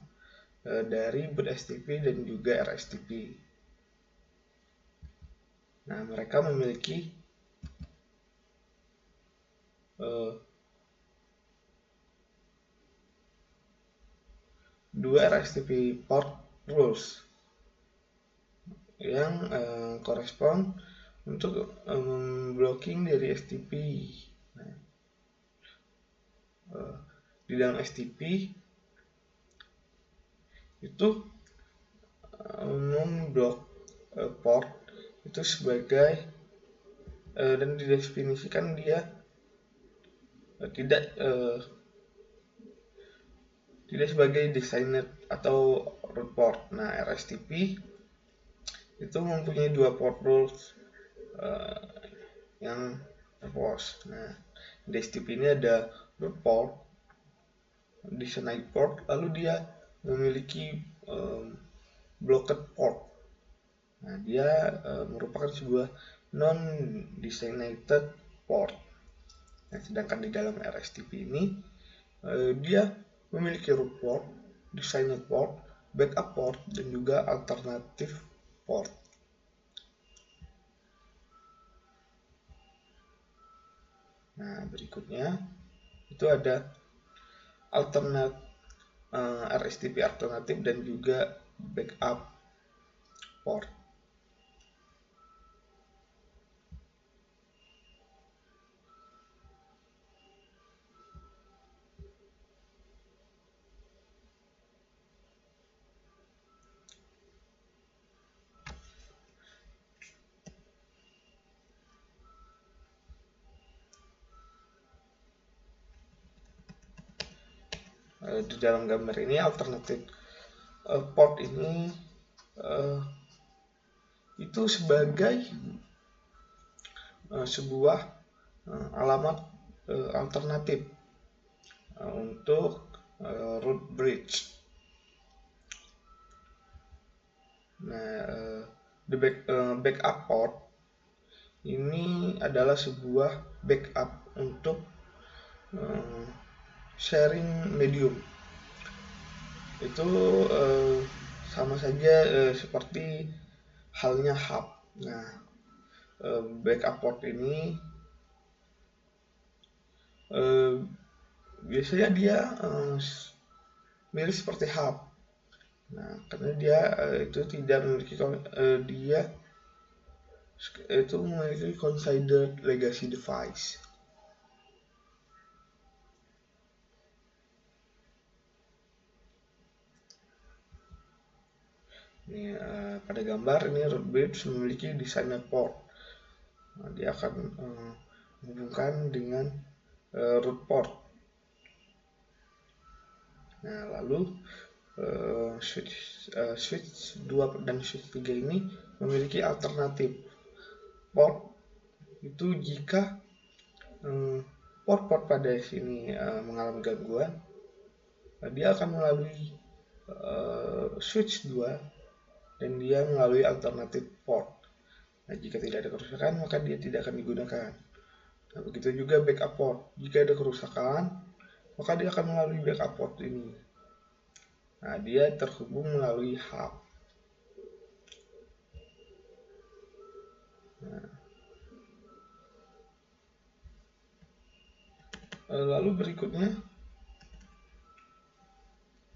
dari boot STP dan juga RSTP. Nah, mereka memiliki dua RSTP port rules yang korespon untuk blocking dari STP. Nah, di dalam STP itu memblok port itu sebagai dan didefinisikan dia tidak sebagai designated atau root port. Nah, RSTP itu mempunyai 2 port rules yang terpos. Nah, di STP ini ada root port, designated port, lalu dia memiliki blocked port. Nah, dia merupakan sebuah non-designated port. Nah, sedangkan di dalam RSTP ini dia memiliki root port, designated port, backup port, dan juga alternative port. Nah, berikutnya itu ada RSTP alternatif dan juga backup port. Di dalam gambar ini alternatif port ini itu sebagai sebuah alamat alternatif untuk root bridge. Nah, backup port ini adalah sebuah backup untuk sharing medium. Itu sama saja seperti halnya hub. Nah, backup port ini biasanya dia mirip seperti hub. Nah, karena dia itu tidak memiliki dia itu memiliki considered legacy device. Ini pada gambar ini root bridge memiliki designer port. Nah, dia akan menghubungkan dengan root port. Nah, lalu switch 2 dan switch 3 ini memiliki alternatif port itu jika port-port pada sini mengalami gangguan, dia akan melalui switch 2 dan dia melalui alternatif port. Nah, jika tidak ada kerusakan maka dia tidak akan digunakan. Nah, begitu juga backup port. Jika ada kerusakan maka dia akan melalui backup port ini. Nah, dia terhubung melalui hub. Nah, lalu berikutnya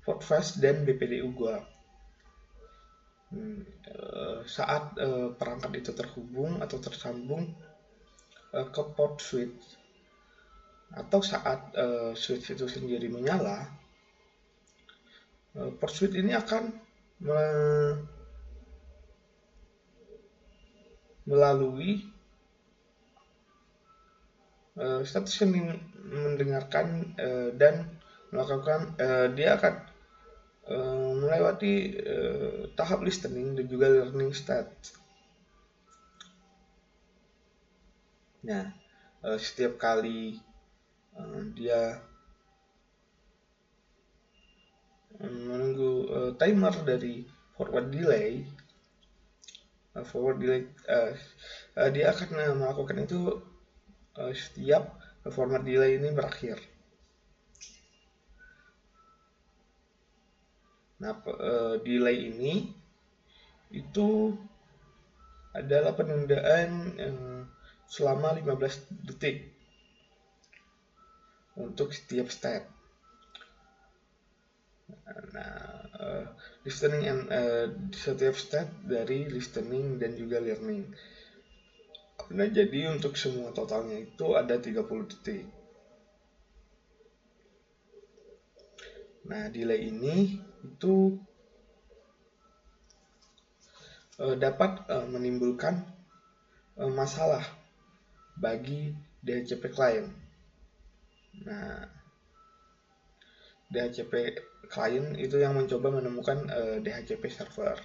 port fast dan BPDU guard. Saat perangkat itu terhubung atau tersambung ke port switch atau saat switch itu sendiri menyala, port switch ini akan melalui status yang mendengarkan dan melakukan dia akan melewati tahap listening dan juga learning state. Nah, setiap kali dia menunggu timer dari forward delay, dia akan melakukan itu setiap forward delay ini berakhir. Nah, delay ini itu adalah penundaan selama 15 detik untuk setiap step. Nah, listening and setiap step dari listening dan juga learning. Nah, jadi untuk semua totalnya itu ada 30 detik. Nah, delay ini itu dapat menimbulkan masalah bagi DHCP client. Nah, DHCP client itu yang mencoba menemukan DHCP server.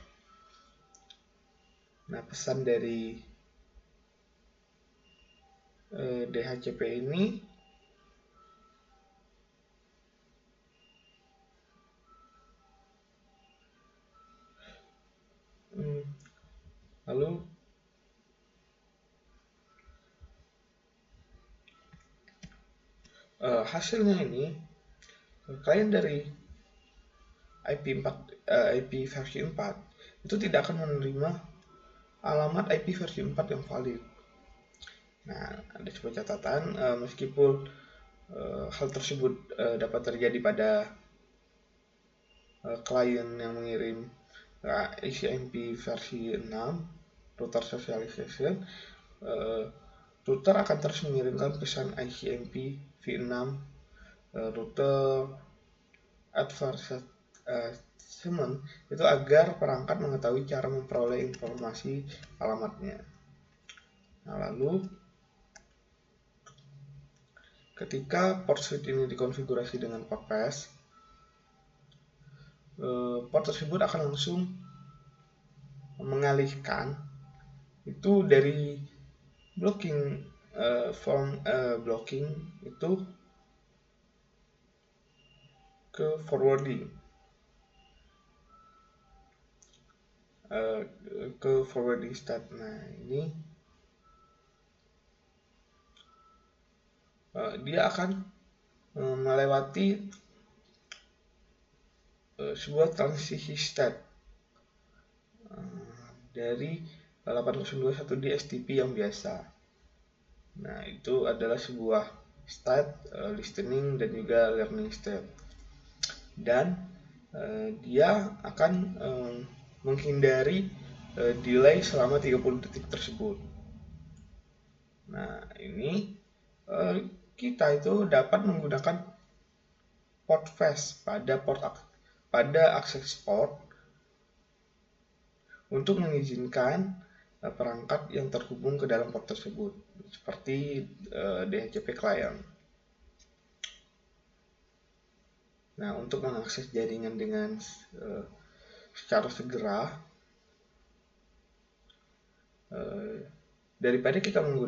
Nah, pesan dari DHCP ini Lalu hasilnya ini klien dari IP versi 4 itu tidak akan menerima alamat IP versi 4 yang valid. Nah, ada sebuah catatan, meskipun hal tersebut dapat terjadi pada klien yang mengirim ICMP versi 6 router socialization, router akan terus mengirimkan pesan ICMP v6 router advertisement itu agar perangkat mengetahui cara memperoleh informasi alamatnya. Nah, lalu ketika port switch ini dikonfigurasi dengan port pass, port tersebut akan langsung mengalihkan itu dari blocking blocking itu ke forwarding state. Nah, ini dia akan melewati sebuah transisi state dari 8021D STP yang biasa. Nah, itu adalah sebuah state, listening, dan juga learning state. Dan dia akan menghindari delay selama 30 detik tersebut. Nah, ini kita itu dapat menggunakan port fast pada akses port untuk mengizinkan perangkat yang terhubung ke dalam port tersebut, seperti DHCP client. Nah, untuk mengakses jaringan dengan secara segera, daripada kita menunggu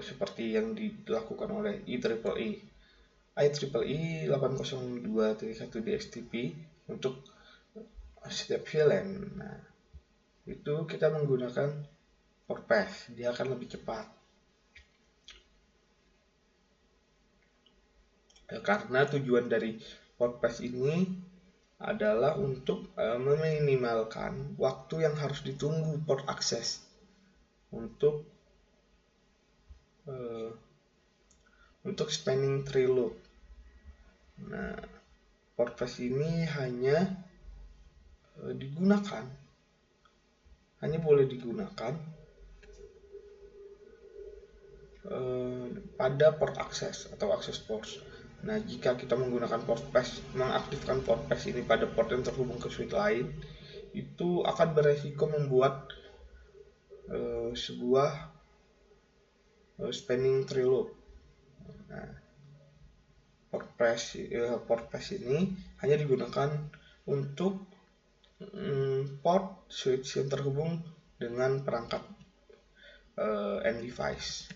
seperti yang dilakukan oleh IEEE 802.1 DSTP untuk setiap VLAN. Nah, itu kita menggunakan port pass, dia akan lebih cepat. Karena tujuan dari port pass ini adalah untuk meminimalkan waktu yang harus ditunggu port akses untuk spanning tree loop. Nah, port pass ini hanya boleh digunakan pada port akses atau akses port. Nah, jika kita menggunakan mengaktifkan port pass ini pada port yang terhubung ke switch lain, itu akan beresiko membuat sebuah spanning tree loop. Nah, port pass ini hanya digunakan untuk port switch yang terhubung dengan perangkat end device.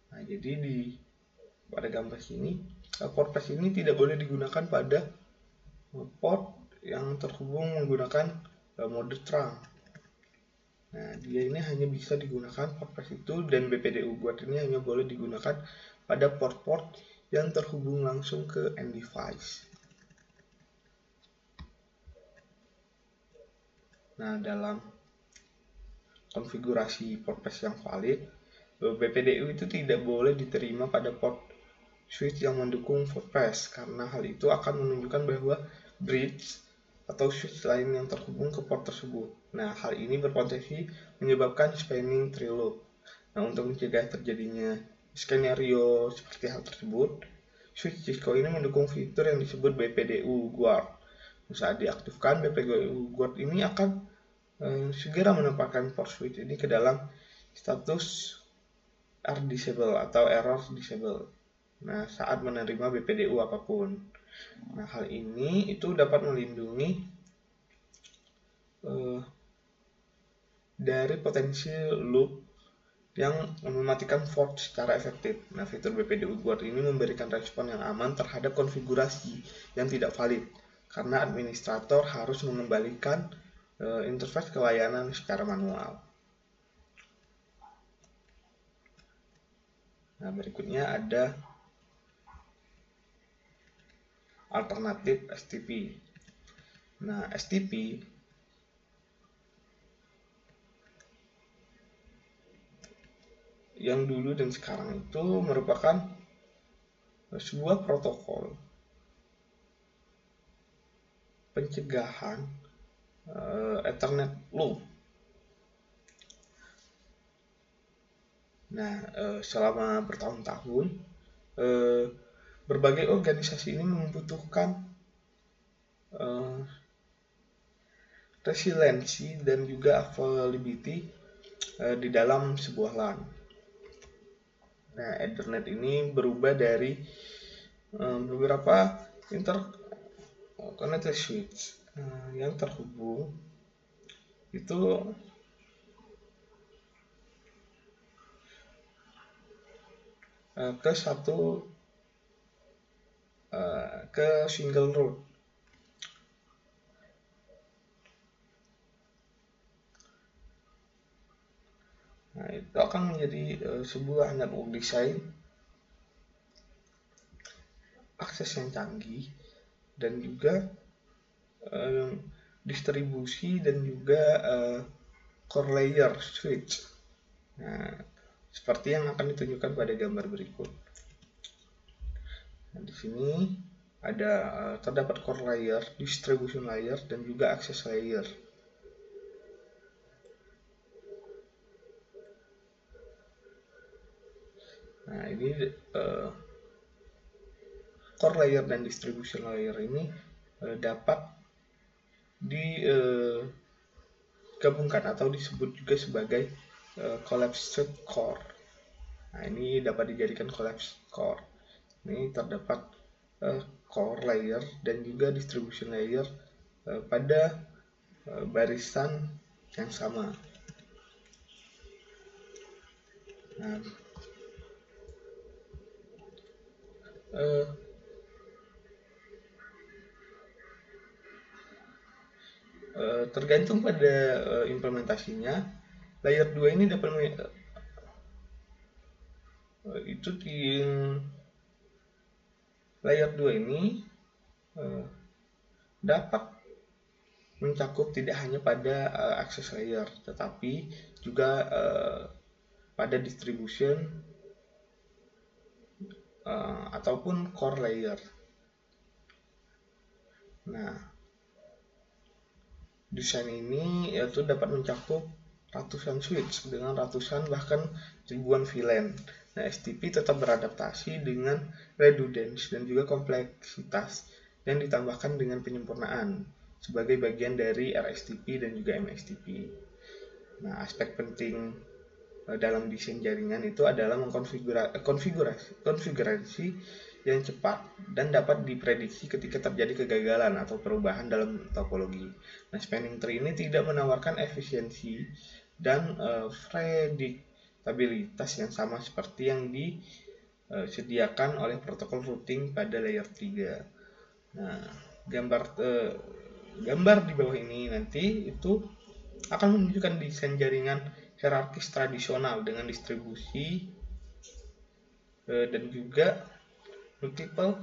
Nah, jadi pada gambar sini, port pass ini tidak boleh digunakan pada port yang terhubung menggunakan mode trunk. Nah, dia ini hanya bisa digunakan port pass itu, dan BPDU guard ini hanya boleh digunakan pada port-port yang terhubung langsung ke end device. Nah, dalam konfigurasi port pass yang valid, BPDU itu tidak boleh diterima pada port switch yang mendukung port pass, karena hal itu akan menunjukkan bahwa bridge atau switch lain yang terhubung ke port tersebut. Nah, hal ini berpotensi menyebabkan spanning tree loop. Nah, untuk mencegah terjadinya skenario seperti hal tersebut, switch Cisco ini mendukung fitur yang disebut BPDU guard. Saat diaktifkan, BPDU guard ini akan segera menempatkan port switch ini ke dalam status disable atau error disable. Nah, saat menerima BPDU apapun. Nah, hal ini itu dapat melindungi dari potensi loop yang mematikan port secara efektif. Nah, fitur BPDU guard ini memberikan respon yang aman terhadap konfigurasi yang tidak valid, karena administrator harus mengembalikan interface ke layanan secara manual. Nah, berikutnya ada alternatif STP. Nah, STP yang dulu dan sekarang itu merupakan sebuah protokol pencegahan Ethernet loop. Nah, selama bertahun-tahun berbagai organisasi ini membutuhkan resiliensi dan juga availability di dalam sebuah LAN. Nah, Ethernet ini berubah dari beberapa interconnected switch yang terhubung itu ke single root. Nah, itu akan menjadi sebuah network design akses yang canggih dan juga distribusi dan juga core layer switch. Nah, seperti yang akan ditunjukkan pada gambar berikut. Nah, di sini ada terdapat core layer, distribution layer, dan juga access layer. Nah, ini core layer dan distribution layer ini dapat digabungkan atau disebut juga sebagai collapsed core. Nah, ini dapat dijadikan collapsed core. Ini terdapat core layer dan juga distribution layer pada barisan yang sama. Nah, tergantung pada implementasinya, layer 2 ini dapat itu di layer 2 ini dapat mencakup tidak hanya pada access layer, tetapi juga pada distribution ataupun core layer. Nah, desain ini yaitu dapat mencakup ratusan switch dengan ratusan bahkan ribuan VLAN. Nah, STP tetap beradaptasi dengan redundancy dan juga kompleksitas yang ditambahkan dengan penyempurnaan sebagai bagian dari RSTP dan juga MXTP. Nah, aspek penting dalam desain jaringan itu adalah konfigurasi yang cepat dan dapat diprediksi ketika terjadi kegagalan atau perubahan dalam topologi. Nah, spanning tree ini tidak menawarkan efisiensi dan prediktabilitas yang sama seperti yang disediakan oleh protokol routing pada layer 3. Nah, gambar di bawah ini nanti itu akan menunjukkan desain jaringan hierarkis tradisional dengan distribusi dan juga multiple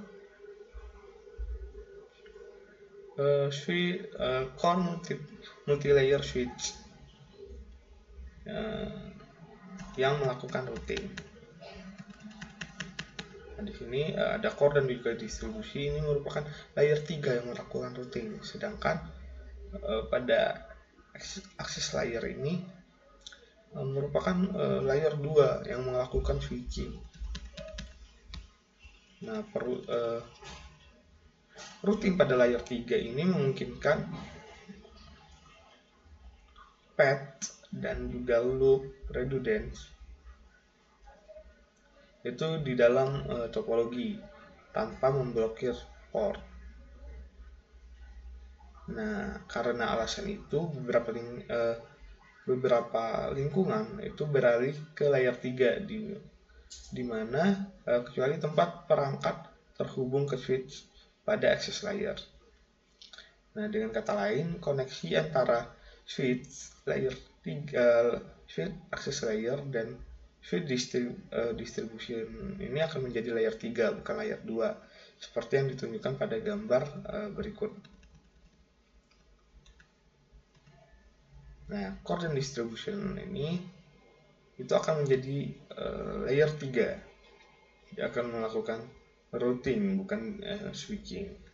core multi-layer switch yang melakukan routing. Nah, di sini ada core dan juga distribusi ini merupakan layer 3 yang melakukan routing, sedangkan pada access layer ini merupakan layer 2 yang melakukan switching. Nah, routing pada layer 3 ini memungkinkan path dan juga loop redundancy itu di dalam topologi tanpa memblokir port. Nah, karena alasan itu beberapa lingkungan itu beralih ke layer 3 di mana kecuali tempat perangkat terhubung ke switch pada access layer. Nah, dengan kata lain, koneksi antara switch layer 3, switch access layer dan switch distribution ini akan menjadi layer 3 bukan layer 2 seperti yang ditunjukkan pada gambar berikut. Nah, core dan distribution ini itu akan menjadi layer 3. Dia akan melakukan routing bukan switching.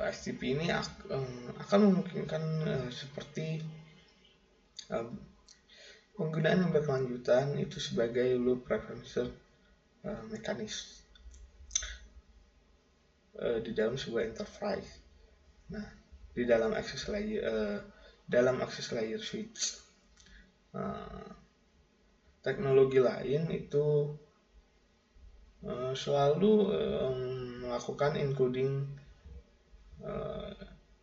STP ini akan memungkinkan seperti penggunaan yang berkelanjutan itu sebagai loop preferential mekanisme di dalam sebuah enterprise. Nah, di dalam access layer switch teknologi lain itu selalu melakukan encoding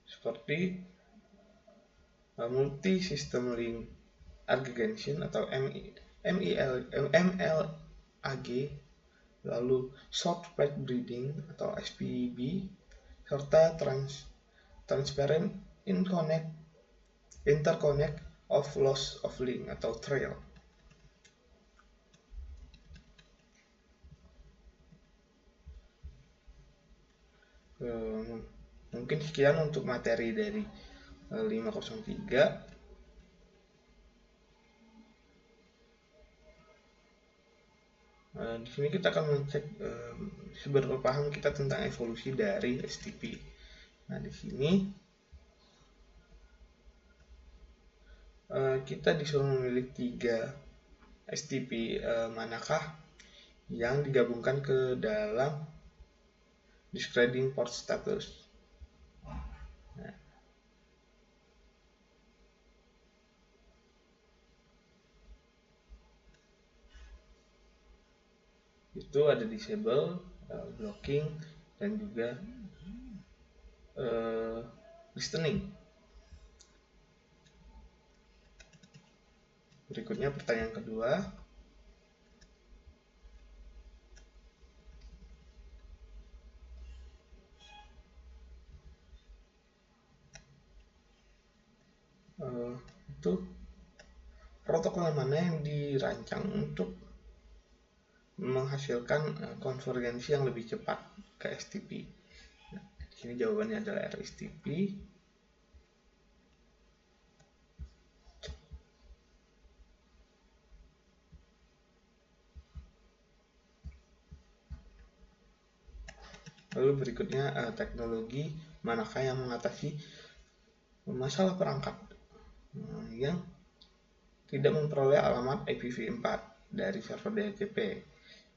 seperti multi system link aggregation atau MLAG, lalu short path breeding atau SPB, serta transparent interconnect of loss of link atau trail. Mungkin sekian untuk materi dari 503. Di sini kita akan mengecek seberapa paham kita tentang evolusi dari STP. Nah, di sini kita disuruh memilih 3 STP manakah yang digabungkan ke dalam describing port status. Nah, itu ada disable, blocking, dan juga listening. Berikutnya pertanyaan kedua. Itu protokol mana yang dirancang untuk menghasilkan konvergensi yang lebih cepat ke STP. Nah, di sini jawabannya adalah RSTP. Lalu berikutnya teknologi manakah yang mengatasi masalah perangkat yang tidak memperoleh alamat IPv4 dari server DHCP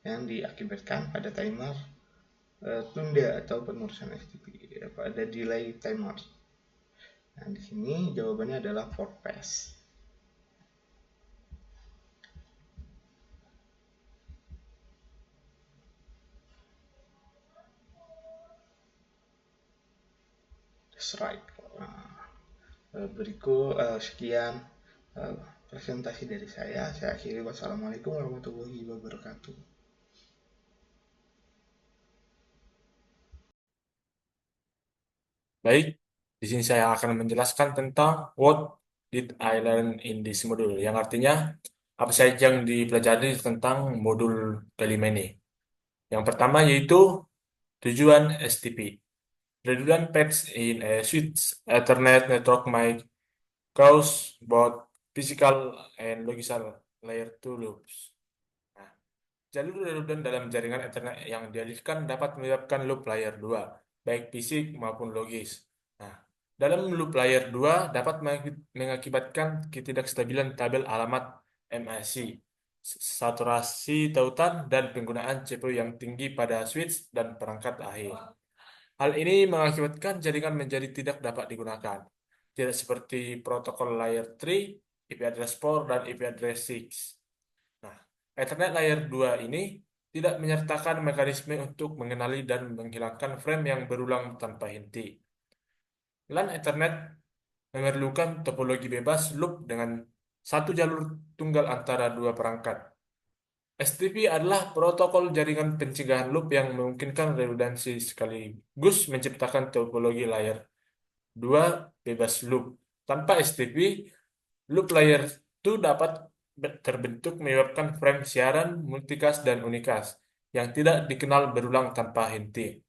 yang diakibatkan pada timer tunda atau penurusan STP pada delay timer. Nah, di sini jawabannya adalah PortPass. That's right. Berikut sekian presentasi dari saya. Saya akhiri. Wassalamualaikum warahmatullahi wabarakatuh. Baik, di sini saya akan menjelaskan tentang what did I learn in this module, yang artinya apa saja yang dipelajari tentang modul kelima ini. Yang pertama yaitu tujuan STP. Redundant paths in a switch Ethernet network might cause both physical and logical layer 2 loops. Nah, jalur redundant dalam jaringan Ethernet yang dialihkan dapat menyebabkan loop layer 2, baik fisik maupun logis. Nah, dalam loop layer 2 dapat mengakibatkan ketidakstabilan tabel alamat MAC, saturasi tautan, dan penggunaan CPU yang tinggi pada switch dan perangkat akhir. Hal ini mengakibatkan jaringan menjadi tidak dapat digunakan, tidak seperti protokol layer 3, IP address 4, dan IP address 6. Nah, Ethernet layer 2 ini tidak menyertakan mekanisme untuk mengenali dan menghilangkan frame yang berulang tanpa henti. LAN Ethernet memerlukan topologi bebas loop dengan satu jalur tunggal antara dua perangkat. STP adalah protokol jaringan pencegahan loop yang memungkinkan redundansi sekaligus menciptakan topologi layer 2 bebas loop. Tanpa STP, loop layer 2 dapat terbentuk menyebabkan frame siaran multicast dan unicast yang tidak dikenal berulang tanpa henti.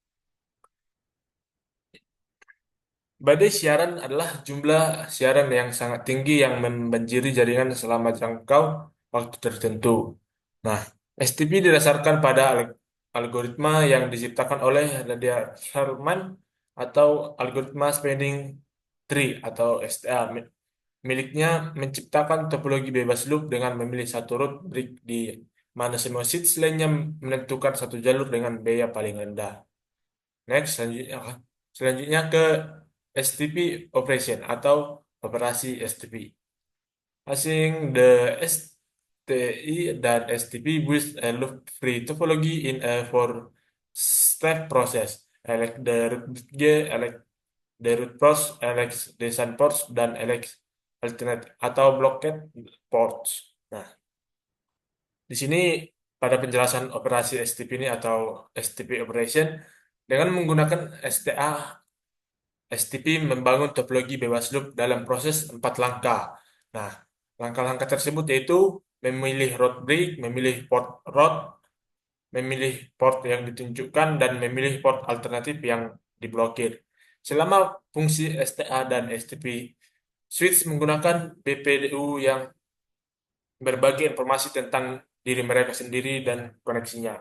Badai siaran adalah jumlah siaran yang sangat tinggi yang membanjiri jaringan selama jangkau waktu tertentu. Nah, STP didasarkan pada algoritma yang diciptakan oleh Nadia Herman atau algoritma spanning tree atau STA. Miliknya menciptakan topologi bebas loop dengan memilih satu root brick di mana semua seeds lainnya menentukan satu jalur dengan biaya paling rendah. Next, selanjutnya ke STP operation atau operasi STP. Asing the STI dan STP with a loop-free topology in a four-step process. Elect the root G, elect the root ports, elect descent ports, dan elect alternate atau blockade ports. Nah, di sini pada penjelasan operasi STP ini atau STP operation dengan menggunakan STA STP membangun topologi bebas loop dalam proses 4 langkah. Nah, langkah-langkah tersebut yaitu memilih root break, memilih port route, memilih port yang ditunjukkan, dan memilih port alternatif yang diblokir. Selama fungsi STA dan STP switch menggunakan BPDU yang berbagi informasi tentang diri mereka sendiri dan koneksinya.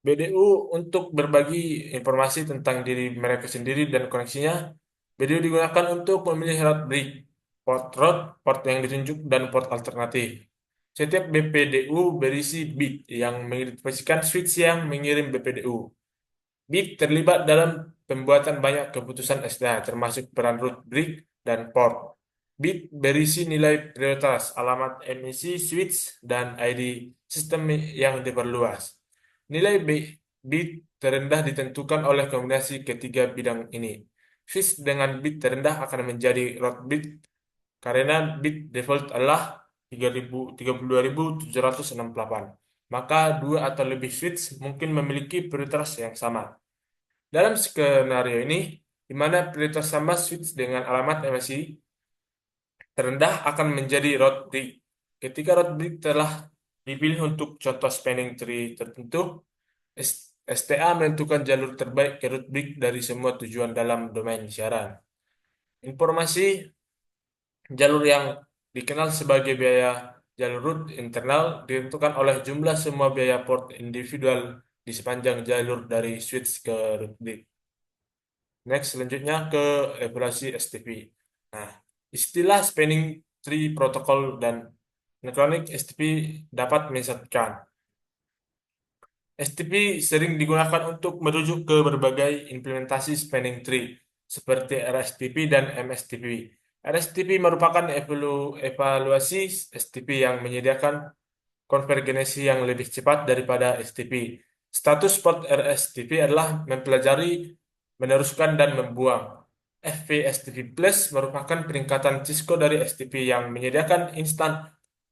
BDU untuk berbagi informasi tentang diri mereka sendiri dan koneksinya. BDU digunakan untuk memilih route break, port yang ditunjuk, dan port alternatif. Setiap BPDU berisi bit yang mengidentifikasikan switch yang mengirim BPDU. Bit terlibat dalam pembuatan banyak keputusan SDA, termasuk peran route break dan port. Bit berisi nilai prioritas, alamat emisi switch, dan ID sistem yang diperluas. Nilai bit terendah ditentukan oleh kombinasi ketiga bidang ini. Switch dengan bit terendah akan menjadi root bit karena bit default adalah 32.768. Maka dua atau lebih switch mungkin memiliki prioritas yang sama. Dalam skenario ini, di mana prioritas sama switch dengan alamat emisi terendah akan menjadi root break. Ketika root break telah dipilih untuk contoh spanning tree tertentu, STA menentukan jalur terbaik ke root break dari semua tujuan dalam domain siaran. Informasi jalur yang dikenal sebagai biaya jalur root internal ditentukan oleh jumlah semua biaya port individual di sepanjang jalur dari switch ke root break. Next, selanjutnya ke evaluasi STP. Nah, istilah spanning tree protocol dan Necronic STP dapat menyesatkan. STP sering digunakan untuk merujuk ke berbagai implementasi spanning tree, seperti RSTP dan MSTP. RSTP merupakan evaluasi STP yang menyediakan konvergensi yang lebih cepat daripada STP. Status port RSTP adalah mempelajari, meneruskan, dan membuang. FPSTP Plus merupakan peningkatan Cisco dari STP yang menyediakan instan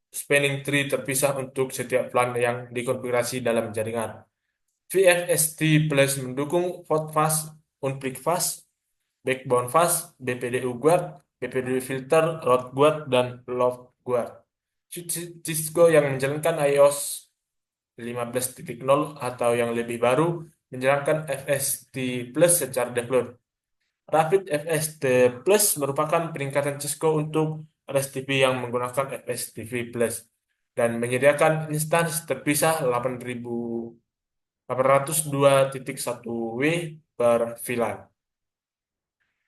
spanning tree terpisah untuk setiap LAN yang dikonfigurasi dalam jaringan. VFST Plus mendukung Fault Fast, Unbrick Fast, Backbone Fast, BPDU Guard, BPDU Filter, Route Guard, dan Loft Guard. Cisco yang menjalankan iOS 15.0 atau yang lebih baru menjalankan FST Plus secara default. Rapid FST Plus merupakan peningkatan Cisco untuk RSTP yang menggunakan FSTP Plus dan menyediakan instans terpisah 802.1W per VLAN.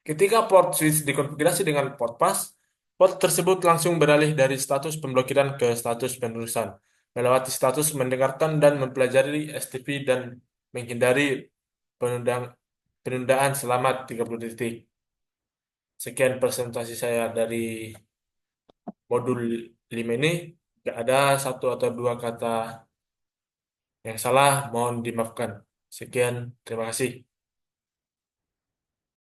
Ketika port switch dikonfigurasi dengan port pass, port tersebut langsung beralih dari status pemblokiran ke status penerusan, melewati status mendengarkan dan mempelajari STP dan menghindari penundaan selama 30 detik. Sekian presentasi saya dari modul 5 ini. Tidak ada satu atau dua kata Yang salah mohon dimaafkan. Sekian, terima kasih.